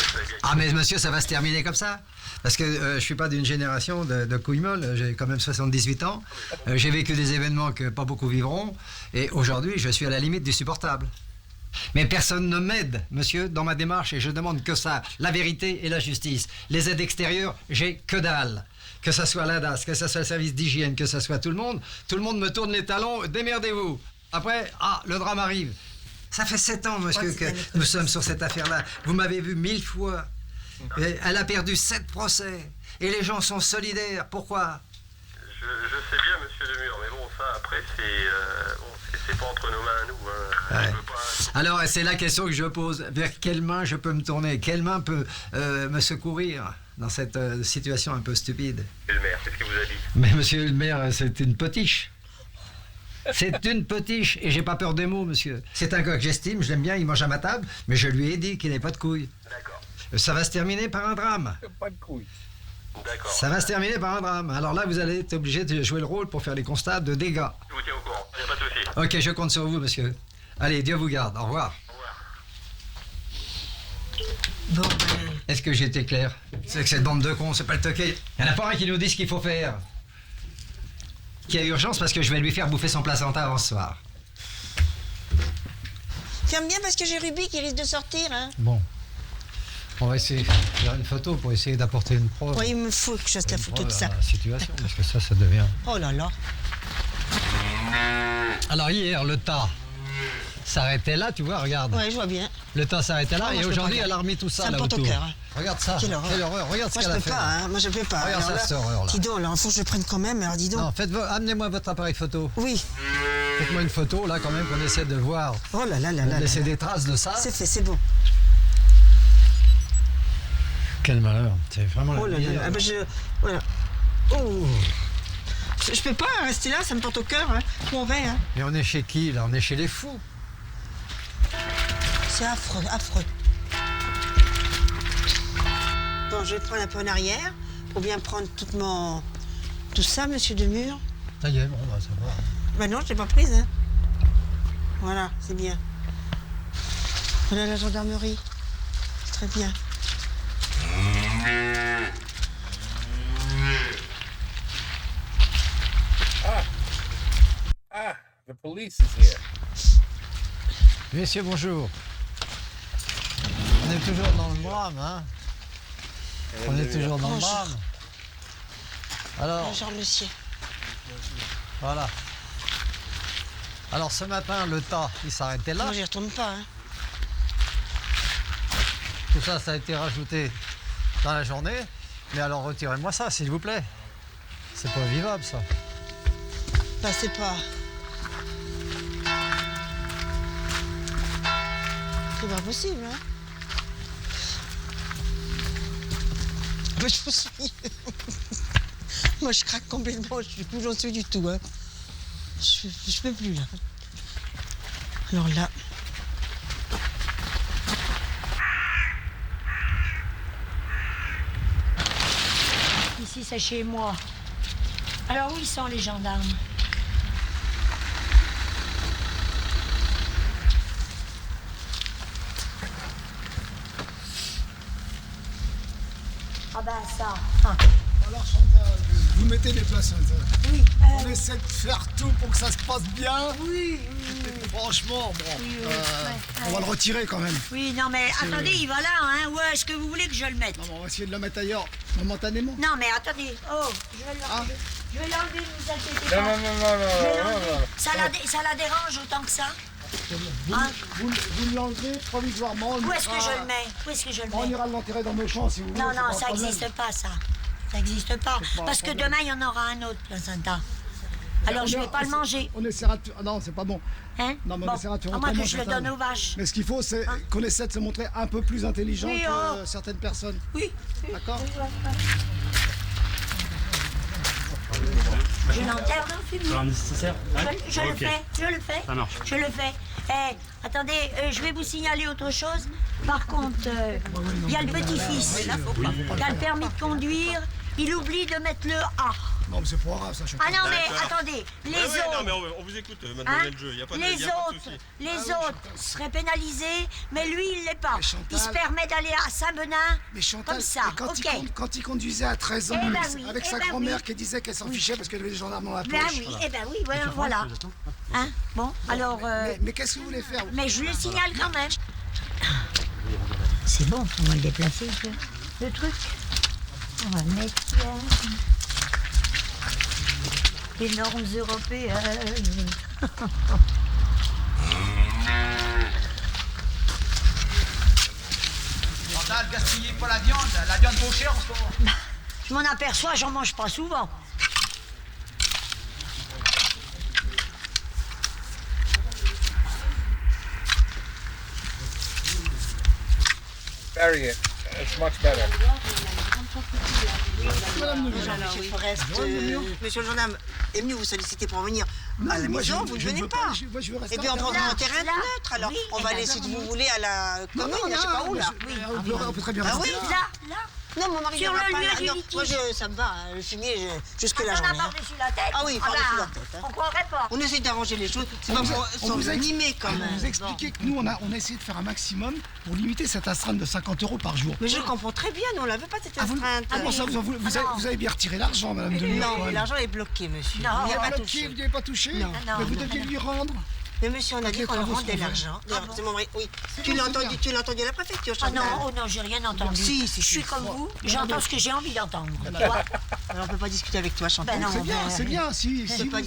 Ah, mais monsieur, ça va se terminer comme ça? Parce que je suis pas d'une génération de couilles molles, j'ai quand même 78 ans. J'ai vécu des événements que pas beaucoup vivront. Et aujourd'hui, je suis à la limite du supportable. Mais personne ne m'aide, monsieur, dans ma démarche, et je demande que ça, la vérité et la justice. Les aides extérieures, j'ai que dalle. Que ça soit l'ADAS, que ça soit le service d'hygiène, que ça soit tout le monde me tourne les talons, démerdez-vous. Après, le drame arrive. Ça fait 7 ans, monsieur, que nous sommes sur cette affaire-là. Vous m'avez vu 1000 fois. Et elle a perdu 7 procès. Et les gens sont solidaires. Pourquoi? Je sais bien, monsieur Demure, mais bon, ça, après, c'est pas entre nos mains à nous. Hein. Ouais. Alors, c'est la question que je pose. Vers quelle main je peux me tourner? Quelle main peut me secourir dans cette situation un peu stupide? Monsieur le maire, qu'est-ce qu'il vous a dit? Mais monsieur le maire, c'est une potiche. C'est une potiche, et j'ai pas peur des mots, monsieur. C'est un gars que j'estime, je l'aime bien, il mange à ma table, mais je lui ai dit qu'il n'avait pas de couilles. D'accord. Ça va se terminer par un drame. Pas de couilles. D'accord. Ça va se terminer par un drame. Alors là, vous allez être obligé de jouer le rôle pour faire les constats de dégâts. Je vous tiens au courant, il n'y a pas de souci. Ok, je compte sur vous, monsieur. Allez, Dieu vous garde. Au revoir. Bon, Est-ce que j'ai été clair? C'est que cette bande de cons, c'est pas le toquet. Il n'y en a pas un qui nous dit ce qu'il faut faire. Qu'il y a urgence parce que je vais lui faire bouffer son placenta avant ce soir. ferme bien parce que j'ai Ruby qui risque de sortir. Hein. Bon. On va essayer de faire une photo pour essayer d'apporter une preuve. Oui, il me faut que je fasse la photo de ça. La situation, parce que ça devient... Oh là là. Alors hier, le tas s'arrêtait là, tu vois, regarde. Ouais, je vois bien. Le tas s'arrêtait là, et aujourd'hui, elle a remis tout ça, là autour. Ça me porte au cœur. Hein. Regarde ça. Quelle horreur. Regarde ce qu'elle a fait. Moi, je peux pas. Regarde cette horreur, là. Dis donc, là, il faut que je le prenne quand même, alors dis donc. Non, amenez-moi votre appareil photo. Oui. Faites-moi une photo, là, quand même, qu'on essaie de voir. Oh là là là là. Laisser des traces de ça. C'est fait, c'est bon. Quel malheur. C'est vraiment la misère. Ah ben voilà. Oh. Je peux pas rester là, ça me porte au cœur. Hein. Où on va, hein. Mais on est chez qui, là? On est chez les fous. C'est affreux, affreux. Bon, je vais prendre un peu en arrière pour bien prendre tout ça, monsieur Demure. Ça y est, bon, bah, ça va. Bah non, je l'ai pas prise, hein. Voilà, c'est bien. Voilà la gendarmerie. C'est très bien. The police is here. Messieurs, bonjour. On est toujours dans le drame, hein? On est toujours dans le drame. Alors. Bonjour, monsieur. Voilà. Alors ce matin, le tas, il s'arrêtait là. Moi, j'y retourne pas, hein. Tout ça, ça a été rajouté dans la journée. Mais alors retirez-moi ça, s'il vous plaît. C'est pas vivable, ça. Bah, c'est pas... C'est pas possible, hein. Moi, je vous suis. Moi, je craque complètement. Je suis plus j'en suis du tout, hein. Je peux plus, là. Alors là... Ici, c'est chez moi. Alors, où ils sont, les gendarmes? Ah ben, ça. Ah. Alors, Chantal, vous mettez les places. Oui. On essaie de faire tout pour que ça se passe bien. Oui. Franchement, bon, on va le retirer quand même. Oui, non, mais attendez, il va là, hein. Où est-ce que vous voulez que je le mette? Non, on va essayer de le mettre ailleurs, momentanément. Non, mais attendez. Oh, je vais l'enlever. Je vais l'enlever, ne vous inquiétez pas. Non. Je vais l'enlever. Ça la dérange autant que ça? Vous l'enlevez provisoirement. Où est-ce que je le mets? Où est-ce que je le mets? On ira l'enterrer dans nos champs si vous voulez. Non, ça n'existe pas, ça. Ça n'existe pas. Parce que demain, il y en aura un autre, placenta. Alors, je ne vais pas le manger. On essaiera de... Ah non, c'est pas bon. Hein? Non, mais on essaiera de faire moi autrement, que je le Chantal. donne aux vaches. Mais ce qu'il faut, c'est qu'on essaie de se montrer un peu plus intelligent Oui, que certaines personnes. Oui. D'accord? Je l'enterre dans le fumier. nécessaire. Je le fais. Ça marche. Je le fais. Attendez, je vais vous signaler autre chose. Par contre, il y a le petit-fils qui a le permis de conduire. Il oublie de mettre le A. Non, mais c'est pas grave, ça, Chantal. Ah non, mais attendez, les autres... Non, mais on vous écoute, mademoiselle Jeu, il n'y a pas de souci. Les autres seraient pénalisés, mais lui, il ne l'est pas. Il se permet d'aller à Saint-Benin comme ça, Quand il conduisait à 13 ans, Eh ben oui, avec sa grand-mère qui disait qu'elle s'en fichait parce qu'elle avait les gendarmes dans la poche. Ben oui, voilà. Hein? Bon, alors... Mais qu'est-ce que vous voulez faire? Mais je le signale quand même. C'est bon, on va le déplacer, le truc. On va le mettre là. Les normes européennes. Chantal, gaspillez pas la viande trop chère en ce moment. Je m'en aperçois, j'en mange pas souvent. Bury it. It's much better. Monsieur Forest, monsieur le gendarme est venu vous solliciter pour venir à la maison, vous ne venez pas. Et puis on prendra un terrain neutre, alors on va aller si vous voulez à la commune, je sais pas où là. On peut très bien rester. Là. Non, mon mari Sur ne va le pas lieu là. du Non, litige. moi, ça me va, le fumier, jusque-là, j'en ai. Par-dessus la tête. Ah oui, par-dessus la tête. On croirait pas. On essaie d'arranger les choses, c'est pas pour s'animer quand même. On vous expliquait que nous, on a essayé de faire un maximum pour limiter cette astreinte de 50 € par jour. Mais je comprends très bien, nous on l'avait pas cette astreinte. Vous avez bien retiré l'argent, madame Demure. Non, l'argent est bloqué, monsieur. Non, il n'y a pas Vous touché. n'y avez pas touché? Mais vous deviez lui rendre. Mais monsieur, on a dit qu'on le rendait l'argent. C'est mon mari. Oui. Tu l'as entendu à la préfecture, Ah Chantal? non, j'ai rien entendu. Si, je suis comme vous, j'entends ce que j'ai envie d'entendre. Alors on peut pas discuter avec toi, Chantal. Ben non, C'est bien. Si c'est pas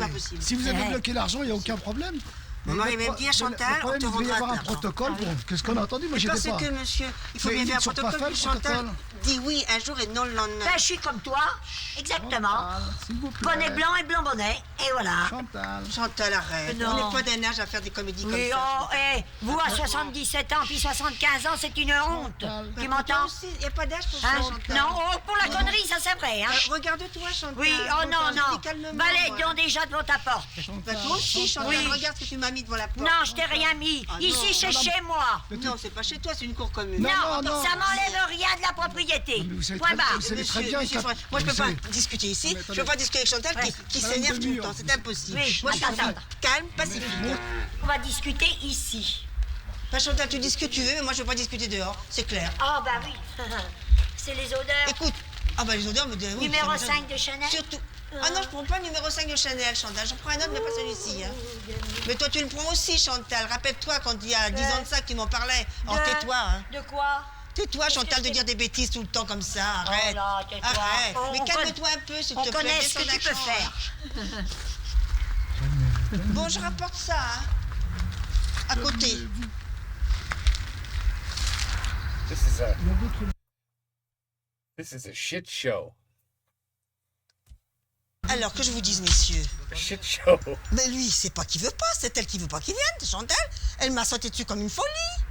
possible. vous avez bloqué l'argent, il n'y a aucun problème. Mon mari m'a dit à Chantal, on te Il devait y rendra avoir un l'argent. protocole pour ce qu'on a entendu. Moi, j'étais pas. Parce que, monsieur, il faut bien faire un protocole. Chantal dit oui un jour et non le lendemain. Ben, je suis comme toi, exactement. Bonnet blanc et blanc bonnet, et voilà. Chantal, arrête. Non. On n'est pas d'un âge à faire des comédies comme Oui, ça. vous à 77 ans, puis 75 ans, c'est une honte. Tu m'entends? Il n'y a pas d'âge pour ça, Chantal. Non, pour la connerie, ça c'est vrai. Hein. Regarde-toi, Chantal. Oui, oh non. Calmement, Balai donc déjà devant ta porte. Bah, toi aussi, Chantal, Oui. regarde ce que tu m'as mis devant la porte. Non, je t'ai rien mis. Ici, c'est chez moi. Non, c'est pas chez toi, c'est une cour commune. Non, ça m'enlève rien de la propriété. Point barre. Moi, je peux pas discuter ici. Je peux pas discuter avec Chantal qui s'énerve tout le temps. C'est impossible. Oui, Moi, je suis attends. calme, pacifique. On va discuter ici. Bah, Chantal, tu dis ce que tu veux, mais moi, je veux pas discuter dehors. C'est clair. Ah, bah oui. C'est les odeurs. Écoute. Ah, bah, les odeurs me disent oui. Numéro 5 de Chanel. Surtout. Ah non, je prends pas le numéro 5 de Chanel, Chantal. J'en prends un autre, mais pas celui-ci. Hein. Mais toi, tu le prends aussi, Chantal. Rappelle-toi, quand il y a 10 ans de ça, que tu m'en parlais. Alors tais-toi. Hein. De quoi? Tais-toi, Chantal, de dire des bêtises tout le temps comme ça. Arrête. Oh là, tais-toi. Arrête. Mais calme-toi un peu, s'il te plaît. On connaît ce que tu peux faire. Bon, je rapporte ça, hein. À côté. This is a shit show. Alors, que je vous dise, messieurs. Shit show. Mais lui, c'est pas qu'il veut pas, c'est elle qui veut pas qu'il vienne, Chantal. Elle m'a sauté dessus comme une folie.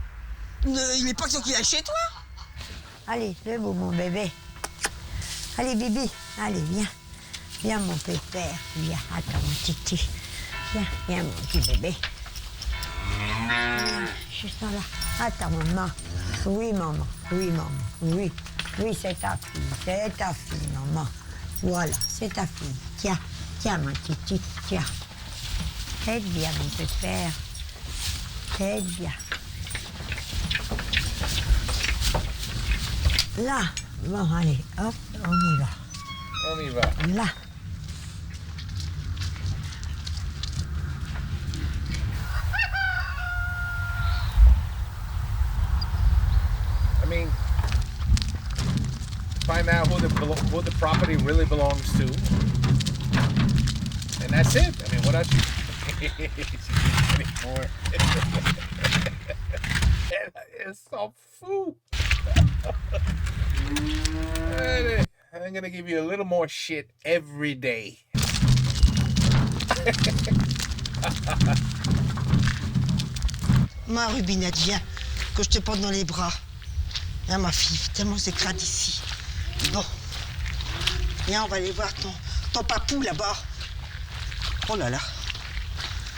Il est pas question qu'il aille chez toi. Allez, debout, mon bébé. Allez, Bibi. Allez, viens. Viens, mon pépère. Viens, attends, mon titi. Viens, mon petit bébé. Viens, juste là. Attends, maman. Oui, maman. Oui, maman. Oui. Oui, c'est ta fille. C'est ta fille, maman. Voilà, c'est ta fille. Tiens, tiens, mon titi. Tiens. Aide bien, mon pépère. Aide bien. Là. Bon, allez, hop, on y va. On y va. Là. I mean, find out who the property really belongs to, and that's it. I mean, what else? Anymore? It's so fool. I'm gonna give you a little more shit every day. Ma Rubinette, viens, que je te porte dans les bras. Viens, ma fille, tellement c'est crade ici. Bon, viens, on va aller voir ton papou là-bas. Oh là là,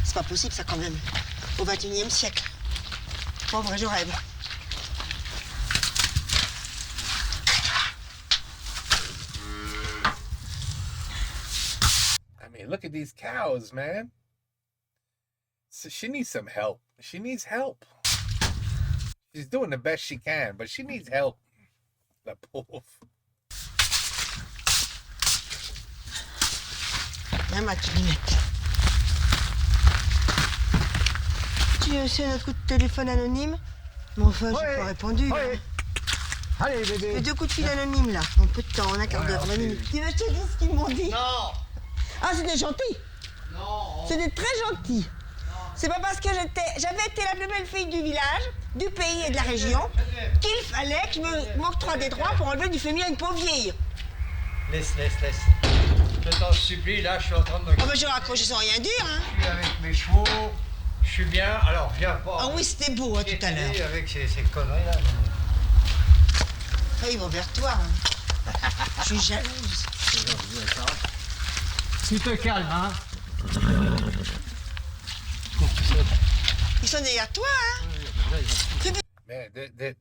c'est pas possible ça quand même, au XXIe siècle. Pauvre, je rêve. I mean, look at these cows, man. So she needs some help. She needs help. She's doing the best she can, but she needs help. La pauvre. Viens, ma Rubinette. Tu as aussi un coup de téléphone anonyme? Mais enfin, j'ai pas répondu. Ouais. Allez, bébé. Fais 2 coups de fil anonymes, là. En peu de temps, en un quart d'heure, 20 minutes. Tu veux que je te dise ce qu'ils m'ont dit? Non. Ah, c'était gentil. Non. C'était très gentil. C'est pas parce que j'avais été la plus belle fille du village, du pays et de la région qu'il fallait que je m'octroie des droits pour enlever du fumier à une pauvre vieille. Laisse. Je t'en supplie, là, je suis en train de me... Oh, mais j'ai raccroché sans rien dire, hein. Je suis avec mes chevaux, je suis bien, alors viens pas... Ah oui, c'était beau, hein, tout à l'heure. Avec ces conneries-là. Ah, ils vont vers toi, hein. Je suis jalouse. Tu te calmes, hein. Ils sont derrière toi, hein. Man,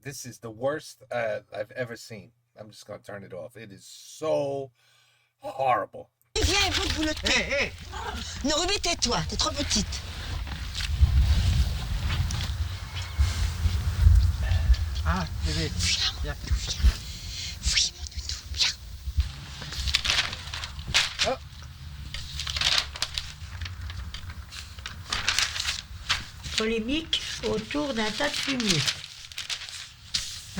this is the worst I've ever seen. I'm just gonna turn it off. It is so horrible. Viens, il faut te boulotter. Hé. Non, Ruby, tais-toi, t'es trop petite. Ah, bébé. Viens. Oui, mon doudou, viens. Oh. Polémique autour d'un tas de fumier.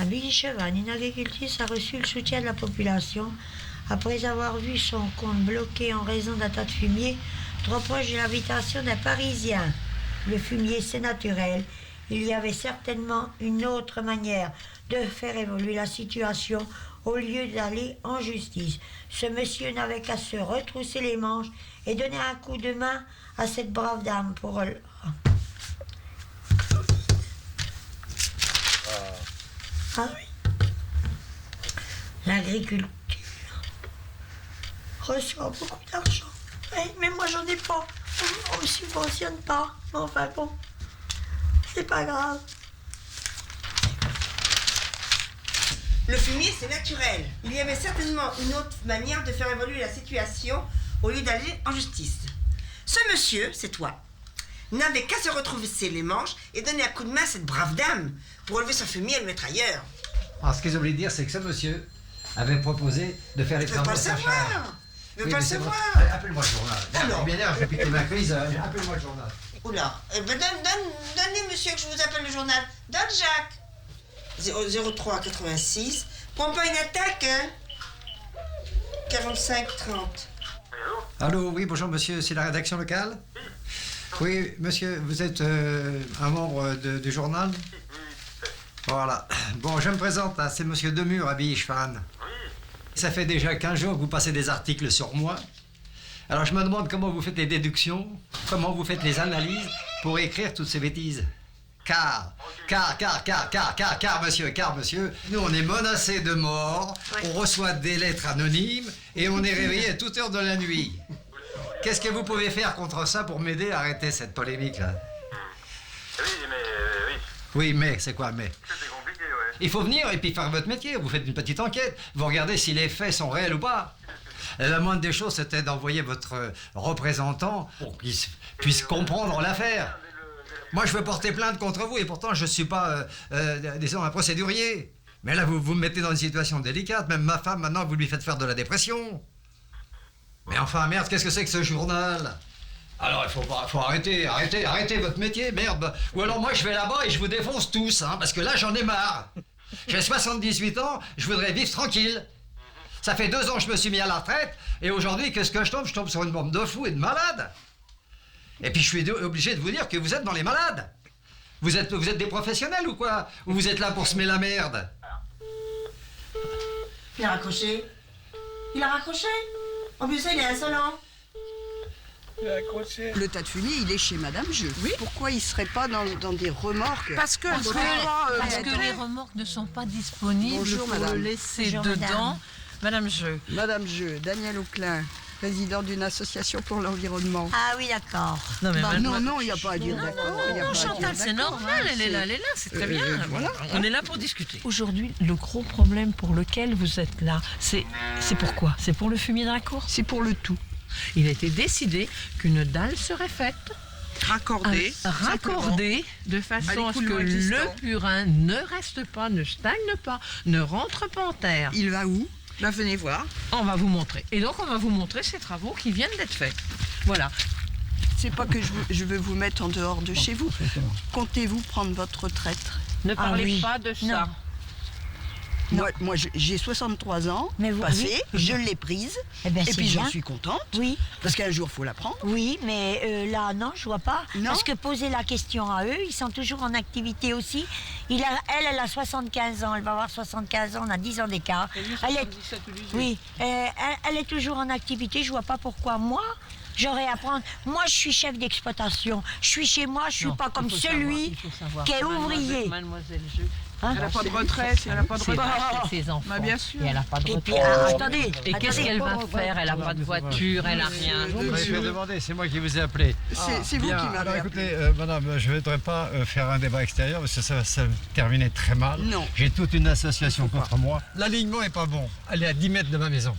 À Billy-Chevannes, une agricultrice a reçu le soutien de la population après avoir vu son compte bloqué en raison d'un tas de fumier trop proche de l'habitation d'un Parisien. Le fumier, c'est naturel. Il y avait certainement une autre manière de faire évoluer la situation au lieu d'aller en justice. Ce monsieur n'avait qu'à se retrousser les manches et donner un coup de main à cette brave dame pour... Ah oui. L'agriculture reçoit beaucoup d'argent. Oui, mais moi j'en ai pas. On me subventionne pas. Mais enfin bon, c'est pas grave. Le fumier, c'est naturel. Il y avait certainement une autre manière de faire évoluer la situation au lieu d'aller en justice. Ce monsieur, c'est toi, n'avait qu'à se retrousser les manches et donner un coup de main à cette brave dame pour enlever son fumier et le mettre ailleurs. Alors, ce qu'ils oublient de dire, c'est que ce monsieur avait proposé de faire les Tu peux travaux pas le à sa charge. savoir. Je veux pas le savoir. Allez, appelle-moi le journal. Non, bien l'air, je vais piquer ma crise. Appelle-moi le journal. Oula. Eh ben, donnez, monsieur, que je vous appelle le journal. Donne, Jacques. 03 86. Prends pas une attaque, hein. 45 30. Allô, oui, bonjour monsieur, c'est la rédaction locale? Oui, monsieur, vous êtes un membre du journal? Voilà. Bon, je me présente, c'est monsieur Demure à Villechevannes. Ça fait déjà 15 jours que vous passez des articles sur moi. Alors je me demande comment vous faites les déductions, comment vous faites les analyses pour écrire toutes ces bêtises. Car, monsieur, nous on est menacés de mort, on reçoit des lettres anonymes et on est réveillé à toute heure de la nuit. Qu'est-ce que vous pouvez faire contre ça pour m'aider à arrêter cette polémique-là? Oui, mais, c'est quoi, mais? C'est compliqué, ouais. Il faut venir et puis faire votre métier, vous faites une petite enquête, vous regardez si les faits sont réels ou pas. La moindre des choses, c'était d'envoyer votre représentant pour qu'il puisse comprendre l'affaire. Moi, je veux porter plainte contre vous et pourtant, je ne suis pas, disons, un procédurier. Mais là, vous me mettez dans une situation délicate. Même ma femme, maintenant, vous lui faites faire de la dépression. Mais enfin, merde, qu'est-ce que c'est que ce journal? Alors, il faut arrêter votre métier, merde. Ou alors, moi, je vais là-bas et je vous défonce tous, hein, parce que là, j'en ai marre. J'ai 78 ans, je voudrais vivre tranquille. Ça fait 2 ans que je me suis mis à la retraite, et aujourd'hui, qu'est-ce que je tombe? Je tombe sur une bande de fous et de malades. Et puis je suis obligé de vous dire que vous êtes dans les malades. Vous êtes des professionnels ou quoi? Ou vous êtes là pour semer la merde? Il a raccroché. Il a raccroché. En plus, ça, il est insolent. Il a raccroché. Le tas de fumier, il est chez Madame Jeu. Oui. Pourquoi il serait pas dans des remorques? Parce que les remorques ne sont pas disponibles. Bonjour, pour madame. le laisser Bonjour, dedans. Madame Jeu. Madame Jeu, Daniel Auclin, président d'une association pour l'environnement. Ah oui, d'accord. Non, mais non, il n'y a pas à dire d'accord. Non, Chantal, c'est normal, elle est là, c'est très bien. Voilà. On est là pour discuter. Aujourd'hui, le gros problème pour lequel vous êtes là, c'est pourquoi? C'est pour le fumier de la cour? C'est pour le tout. Il a été décidé qu'une dalle serait faite. Raccordée. Raccordée de façon à ce que le purin ne reste pas, ne stagne pas, ne rentre pas en terre. Il va où? Là, venez voir. On va vous montrer. Et donc, on va vous montrer ces travaux qui viennent d'être faits. Voilà. C'est pas que je veux vous mettre en dehors de chez vous. Comptez-vous prendre votre retraite? Ne parlez pas de ça. Moi j'ai 63 ans, passé, je l'ai prise, et puis j'en suis contente. Oui. Parce qu'un jour, il faut la prendre. Oui, mais là, non, je vois pas. Non. Parce que poser la question à eux, ils sont toujours en activité aussi. Elle a 75 ans, elle va avoir 75 ans, on a 10 ans d'écart. Oui, elle est toujours en activité, je vois pas pourquoi moi, j'aurais à prendre. Moi, je suis chef d'exploitation. Je suis chez moi, je suis pas comme celui qui est ouvrier. Mademoiselle Jeu. Hein? Elle n'a pas de retraite, elle n'a pas de retraite. Ses enfants. Bah, bien sûr. Et elle n'a pas de retraite. Puis, attendez. Et qu'est-ce qu'elle va faire? Elle n'a pas de voiture, elle n'a rien. Vous m'avez fait demander, c'est moi qui vous ai appelé. C'est vous qui m'avez alors, appelé. écoutez, madame, je ne voudrais pas faire un débat extérieur parce que ça va terminer très mal. Non. J'ai toute une association contre moi. L'alignement n'est pas bon. Elle est à 10 mètres de ma maison.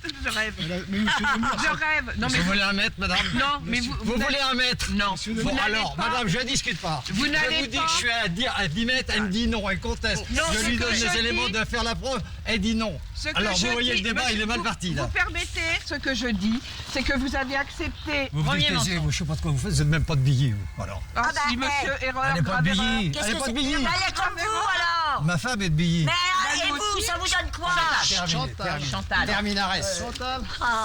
Je rêve. Je rêve. Non, mais vous voulez un mètre, madame? Non, mais vous voulez un mètre? Non. Bon, alors, madame, je ne discute pas. Vous je n'allez vous dis pas. que je suis à 10 mètres, elle me dit non, elle conteste. Non, je lui donne les éléments de faire la preuve, elle dit non. Alors, vous voyez, le débat, il est mal parti, là. Vous permettez, ce que je dis, c'est que vous avez accepté. Vous vous taisez, je ne sais pas de quoi vous faites, vous n'avez même pas de billets, vous. Alors. Ah, si, monsieur, erreur. Elle n'est pas de billets. Elle n'est pas de billets. Elle est comme vous, alors. Ma femme est de billets. Mais et vous, ça vous donne quoi? Chantal. Terminares. Chantal.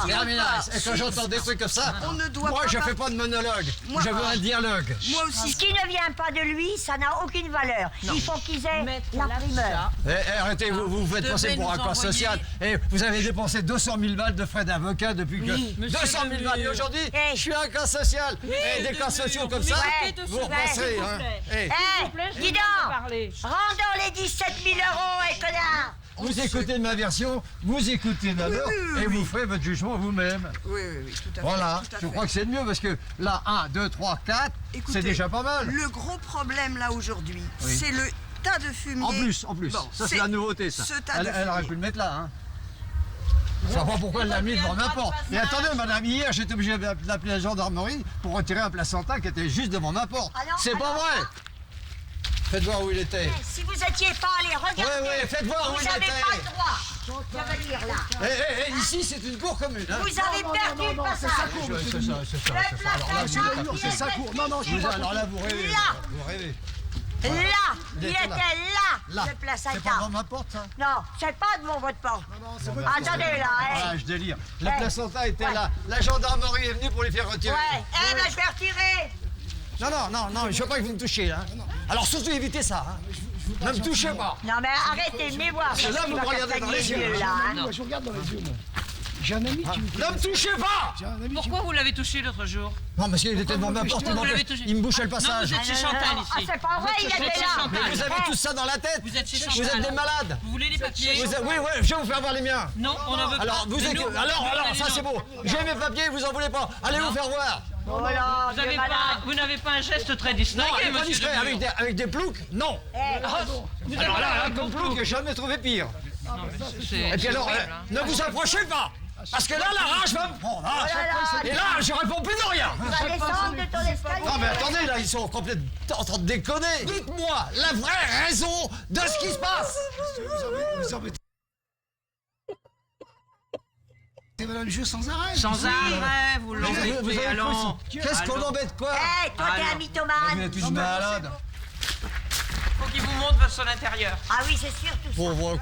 Terminares. Et quand j'entends des trucs comme ça, moi, je ne fais pas de monologue. Je veux un dialogue. Moi aussi. Ce qui ne vient pas de lui, ça n'a aucune valeur. Il faut qu'ils aient la primeur. Arrêtez, vous vous faites passer pour un corps social. Et vous avez dépensé 200 000 balles de frais d'avocat depuis que... 200 000 balles. Et aujourd'hui, je suis un cas social. Et des cas sociaux comme ça, vous repasserez. Dis donc, rendons les 17 000 € et connard. Vous écoutez ma version, vous écoutez la leur, et vous ferez votre jugement vous-même. Oui, tout à fait. Voilà, tout à je fait. crois que c'est le mieux, parce que là, 1, 2, 3, 4, c'est déjà pas mal. Le gros problème, là, aujourd'hui, c'est le tas de fumier. En plus, Bon, ça c'est la nouveauté, ça. Elle aurait pu le mettre là, hein. Je ne sais pas pourquoi elle l'a mis devant ma porte. Et attendez, madame, hier, j'étais obligé d'appeler la gendarmerie pour retirer un placenta qui était juste devant ma porte. C'est pas vrai. Faites voir où il était. Si vous étiez pas allé, regardez. Oui, faites voir où il était. Vous n'avez pas le droit. Ça veut dire là. Ici, c'est une cour commune. Hein. Vous avez perdu le passage. C'est sa cour. Non, alors là, vous rêvez. Vous rêvez. Là, il était là, le placenta. C'est pas devant ma porte, ça? Non, c'est pas devant votre porte. Attendez là, Ah, je délire. Le placenta était là. La gendarmerie est venue pour les faire retirer. Ouais, ben je vais retirer. Non, je veux pas que vous me touchiez, là. Alors surtout évitez ça, hein. Ne me touchez pas. Non, mais arrêtez de me voir. Parce que là, vous me regardez dans les yeux. Là, hein. Moi, je regarde dans les yeux, moi. J'ai un ami qui me... Ne me touchez pas. Pourquoi vous l'avez touché l'autre jour? Non, parce qu'il était devant ma porte, il me bouchait le passage. Non, vous êtes chez Chantal ici. Ah, c'est pas vrai, il était là. Mais vous avez tout ça dans la tête. Vous êtes chez Vous Chantal. êtes des malades. Vous voulez les papiers? Oui, je vais vous faire voir les miens. Non, on n'en veut pas. Alors, ça c'est beau. J'ai mes papiers, vous en voulez pas. Allez vous faire voir. Voilà, vous n'avez pas un geste très distingué, Non, pas monsieur discret, Demure. avec des ploucs, non. Alors là, comme plouc, j'ai jamais trouvé pire. Et puis alors, ne vous approchez pas. Parce que là, la rage va me prendre. Et là, je réponds plus de rien. Tu vas descendre de ton escalier. Non, mais attendez, là, ils sont complètement en train de déconner. Dites-moi la vraie raison de ce qui se passe. Vous embêtez. C'est Madame Jeu sans arrêt. Sans arrêt, vous l'embêtez, allons. Qu'est-ce qu'on embête, quoi? Hé, toi, t'es un mythomane. Vous êtes une malade. Faut qu'il vous montre son intérieur. Ah oui, c'est sûr, tout ça. Pauvre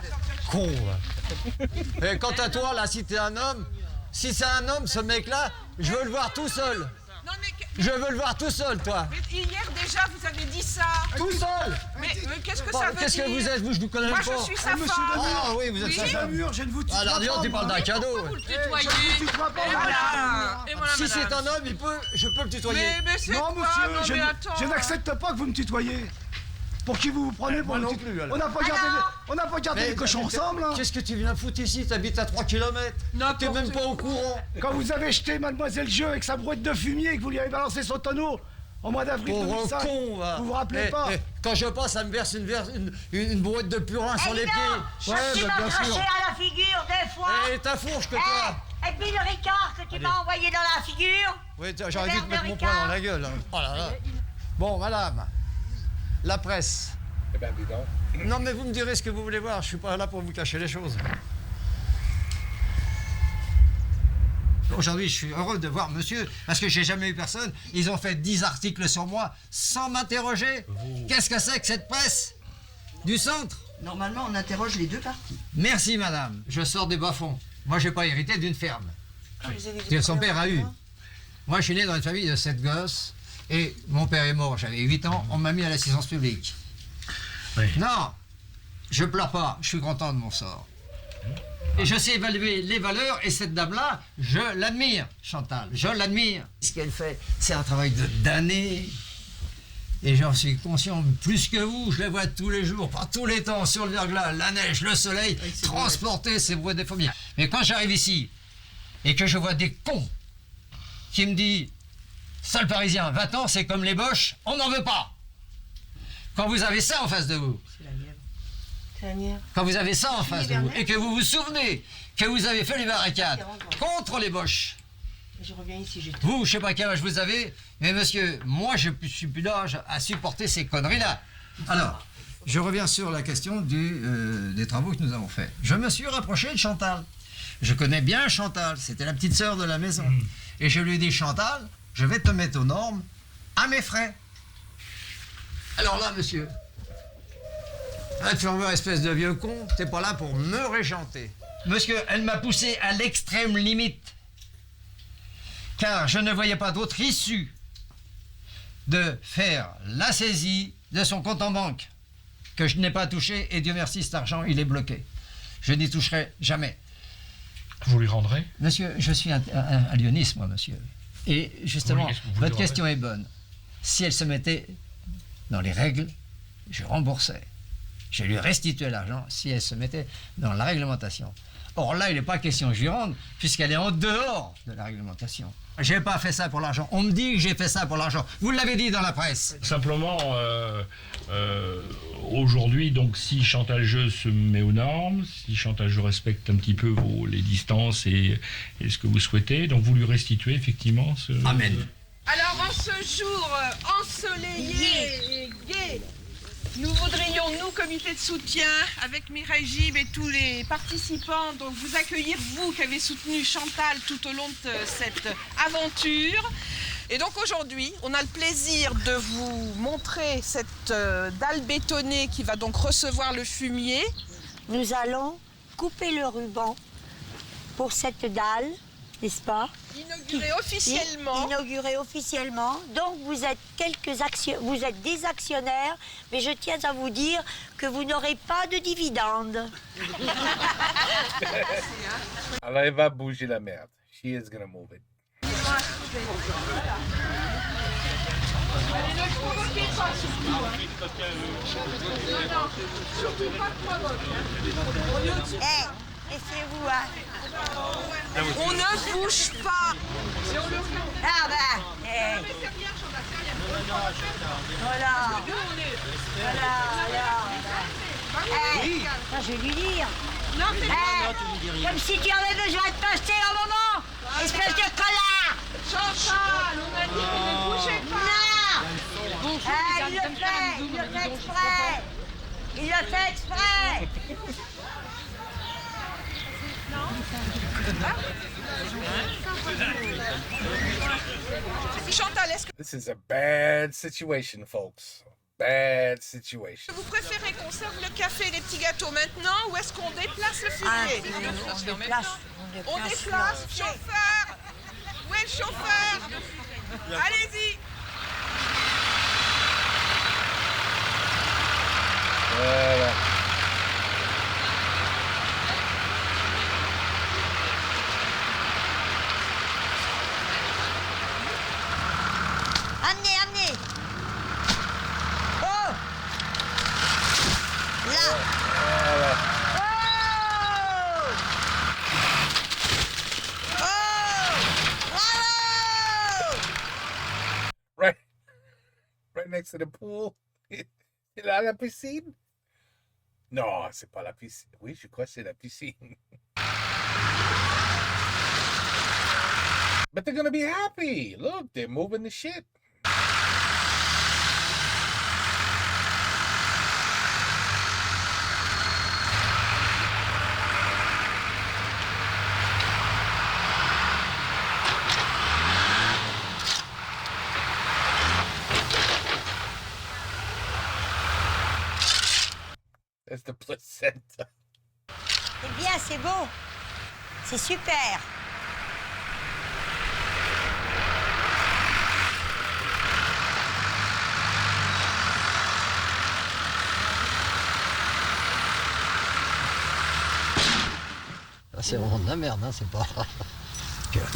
con, là. Et quant à toi, là, si t'es un homme, si c'est un homme, ce mec-là, je veux le voir tout seul. Non, Je veux le voir tout seul, toi. mais hier déjà, vous avez dit ça. Tout seul. Mais qu'est-ce que ça veut dire? Qu'est-ce que vous êtes, vous? Je vous connais Moi, pas. je suis sa Monsieur femme. Ah oui, vous êtes sa femme. Demure, je ne vous tutoie Alors, dis-donc, tu pas, parles moi. d'un cadeau. Vous le tutoyez. Je ne tutoie pas, Et moi. voilà. Et voilà, Si c'est madame. un homme, je peux le tutoyer. Mais c'est Non, quoi? monsieur, Non, mais attends. je n'accepte pas que vous me tutoyez. Pour qui vous vous prenez pour moi le non tutoyer? plus, alors. On n'a pas gardé les cochons ensemble, hein. Qu'est-ce que tu viens foutre ici? T'habites à 3 km. T'es même pas au courant. Quand vous avez jeté Mademoiselle Jeu avec sa brouette de fumier et que vous lui avez balancé son tonneau au mois d'avril Pauvre 2005, con, va. vous vous rappelez pas? Quand je passe, ça me verse une brouette de purin sur les pieds. Tu m'as craché à la figure des fois. Et ta fourche que toi. Et puis le Ricard que tu m'as envoyé dans la figure. Oui, j'aurais dû te mettre mon poing dans la gueule. Hein. Oh là là. Bon, madame, la presse. Eh ben, dis donc. Non, mais vous me direz ce que vous voulez voir. Je suis pas là pour vous cacher les choses. Aujourd'hui, je suis heureux de voir monsieur, parce que j'ai jamais eu personne. Ils ont fait 10 articles sur moi sans m'interroger. Qu'est-ce que c'est que cette presse du centre? Normalement, on interroge les deux parties. Merci, madame. Je sors des bas-fonds. Moi, j'ai pas hérité d'une ferme que son père a eu. Moi, je suis né dans une famille de 7 gosses et mon père est mort. J'avais 8 ans. On m'a mis à l'assistance publique. Oui. Non, je pleure pas. Je suis content de mon sort. Et je sais évaluer les valeurs, et cette dame-là, je l'admire, Chantal, je l'admire. Ce qu'elle fait, c'est un travail d'années, et j'en suis conscient plus que vous, je les vois tous les jours, par tous les temps, sur le verglas, la neige, le soleil, transporter ces brouettes de fourmis. Mais quand j'arrive ici, et que je vois des cons qui me disent, sale parisien, 20 ans, c'est comme les boches, on n'en veut pas. Quand vous avez ça en face de vous, quand vous avez ça en face de vous, et que vous vous souvenez que vous avez fait les barricades contre les boches, Je reviens ici, vous, je sais pas quel âge vous avez, mais monsieur, moi je suis plus d'âge à supporter ces conneries-là. Alors, je reviens sur la question des travaux que nous avons faits. Je me suis rapproché de Chantal. Je connais bien Chantal, c'était la petite sœur de la maison. Et je lui ai dit, Chantal, je vais te mettre aux normes à mes frais. Alors là, monsieur, va te faire voir, espèce de vieux con, t'es pas là pour me régenter. Monsieur, elle m'a poussé à l'extrême limite. Car je ne voyais pas d'autre issue de faire la saisie de son compte en banque, que je n'ai pas touché, et Dieu merci, cet argent, il est bloqué. Je n'y toucherai jamais. Vous lui rendrez? Monsieur, je suis un lyonniste, moi, monsieur. Et justement, votre question est bonne. Si elle se mettait dans les règles, je remboursais. Je lui restituais l'argent si elle se mettait dans la réglementation. Or là, il n'est pas question que je lui rende, puisqu'elle est en dehors de la réglementation. Je n'ai pas fait ça pour l'argent. On me dit que j'ai fait ça pour l'argent. Vous l'avez dit dans la presse. Simplement, aujourd'hui, donc, si Chantal Jeu se met aux normes, si Chantal Jeu respecte un petit peu les distances et ce que vous souhaitez, donc vous lui restituez effectivement ce... Amen. Alors, en ce jour ensoleillé et gai, Nous voudrions, nous, comité de soutien, avec Mireille Gib et tous les participants, donc vous accueillir, vous qui avez soutenu Chantal tout au long de cette aventure. Et donc aujourd'hui, on a le plaisir de vous montrer cette dalle bétonnée qui va donc recevoir le fumier. Nous allons couper le ruban pour cette dalle, n'est-ce pas? Inaugurée officiellement. Inaugurée officiellement. Donc vous êtes vous êtes des actionnaires, mais je tiens à vous dire que vous n'aurez pas de dividendes. Alors elle va bouger la merde. She is gonna move it. Allez, ne provoquez pas surtout. Surtout pas de provoquer. Laissez-vous, hein. On ne bouge pas. Ah ben, voilà. Ça, je vais lui dire. Non, comme si tu avais besoin de passer un moment. Espèce de connard. Chantal, on a dit qu'on ne bougeait pas. Non. Il le fait exprès. Il le fait exprès. Chantal, est-ce que This is a bad situation, folks. Bad situation. vous préférez qu'on serve le café et les petits gâteaux maintenant ou est-ce qu'on déplace le fumier? On déplace. Chauffeur. Où est le chauffeur? Allez-y. Voilà. Amenez. Oh. Là. Voilà. Oh. Bravo. Right next to the pool. C'est là la piscine? Non, c'est pas la piscine. Oui, je crois que c'est la piscine. But they're gonna be happy. Look, they're moving the shit. That's the placenta. C'est bien, c'est beau. C'est super. C'est vraiment de la merde, hein, c'est pas...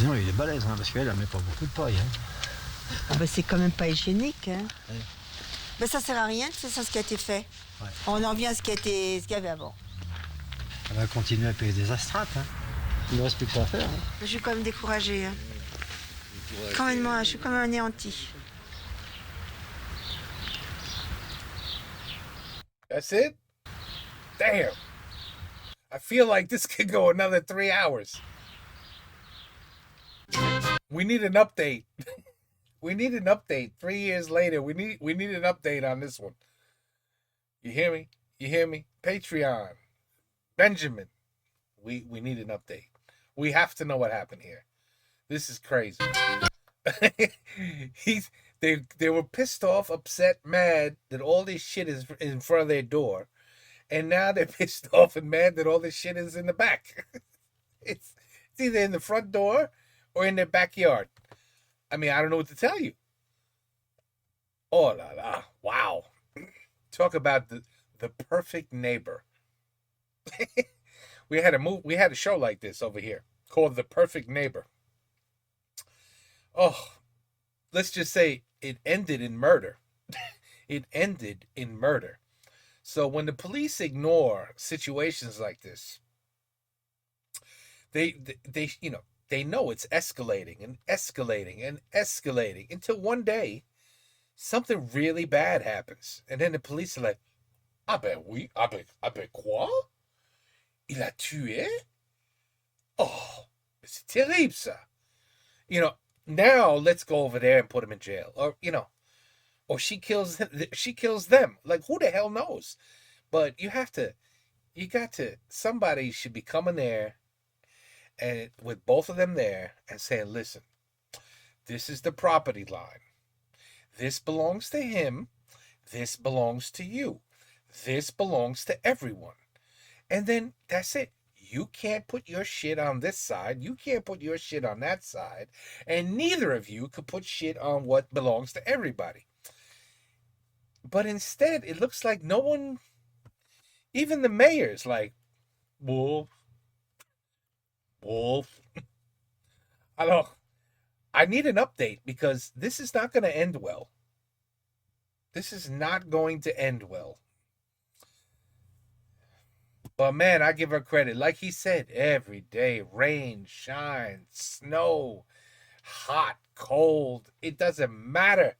Non, il est balèze, hein, parce qu'elle met pas beaucoup de paille. Hein. Ah bah c'est quand même pas hygiénique. Hein. Ouais. Bah ça sert à rien, c'est ça ce qui a été fait. Ouais. On en revient à ce qu'il y avait avant. On va continuer à payer des astrates. Hein. Il ne reste plus que ça à faire. Hein. Je suis quand même découragée. Hein. Quand même, moi, je suis quand même anéantie. That's it? Damn. I feel like this could go another 3 hours. We need an update. We need an update. 3 years later, we need an update on this one. You hear me? You hear me? Patreon. Benjamin. We need an update. We have to know what happened here. This is crazy. They were pissed off, upset, mad that all this shit is in front of their door. And now they're pissed off and mad that all this shit is in the back. It's either in the front door or in their backyard. I mean, I don't know what to tell you. Oh la la. Wow. Talk about the perfect neighbor. We had a show like this over here called The Perfect Neighbor. Oh, let's just say it ended in murder. It ended in murder. So when the police ignore situations like this, they know it's escalating and escalating and escalating until one day something really bad happens. And then the police are like, ah ben oui, ah ben quoi? Il a tué? Oh, c'est terrible ça. Now let's go over there and put him in jail. Or, or she kills them. Like, who the hell knows? But somebody should be coming there and with both of them there and saying, listen, this is the property line. This belongs to him. This belongs to you. This belongs to everyone. And then that's it. You can't put your shit on this side. You can't put your shit on that side. And neither of you could put shit on what belongs to everybody. But instead, it looks like no one, even the mayor's like, Wolf. I need an update because this is not going to end well. This is not going to end well. But man, I give her credit. Like he said, every day, rain, shine, snow, hot, cold. It doesn't matter.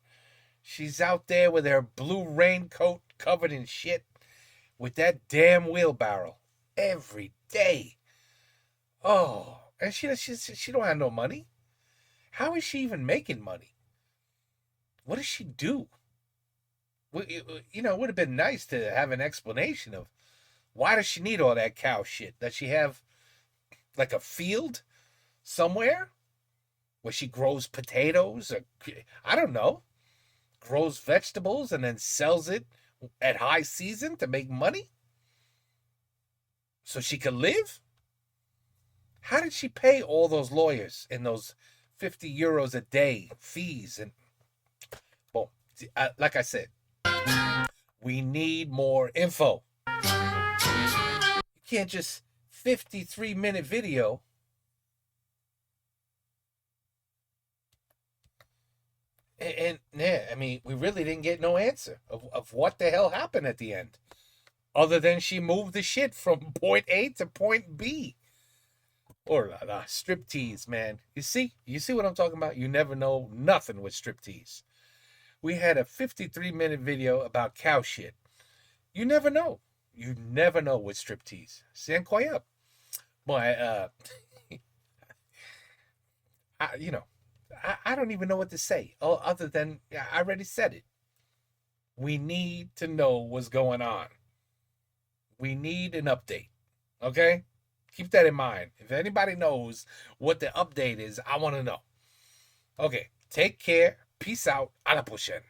She's out there with her blue raincoat covered in shit with that damn wheelbarrow every day. Oh, and she don't have no money. How is she even making money? What does she do? You know, it would have been nice to have an explanation of why does she need all that cow shit? Does she have like a field somewhere where she grows potatoes or I don't know, grows vegetables and then sells it at high season to make money so she can live? How did she pay all those lawyers and those 50 euros a day fees? And well, like I said, we need more info. You can't just 53-minute video and yeah, I mean, we really didn't get no answer of what the hell happened at the end, other than she moved the shit from point A to point B. Or striptease, man. You see what I'm talking about? You never know nothing with striptease. We had a 53-minute video about cow shit. You never know. You never know with striptease. C'est incroyable. Boy, I don't even know what to say other than I already said it. We need to know what's going on. We need an update. Okay? Keep that in mind. If anybody knows what the update is, I want to know. Okay. Take care. Peace out. A la prochaine.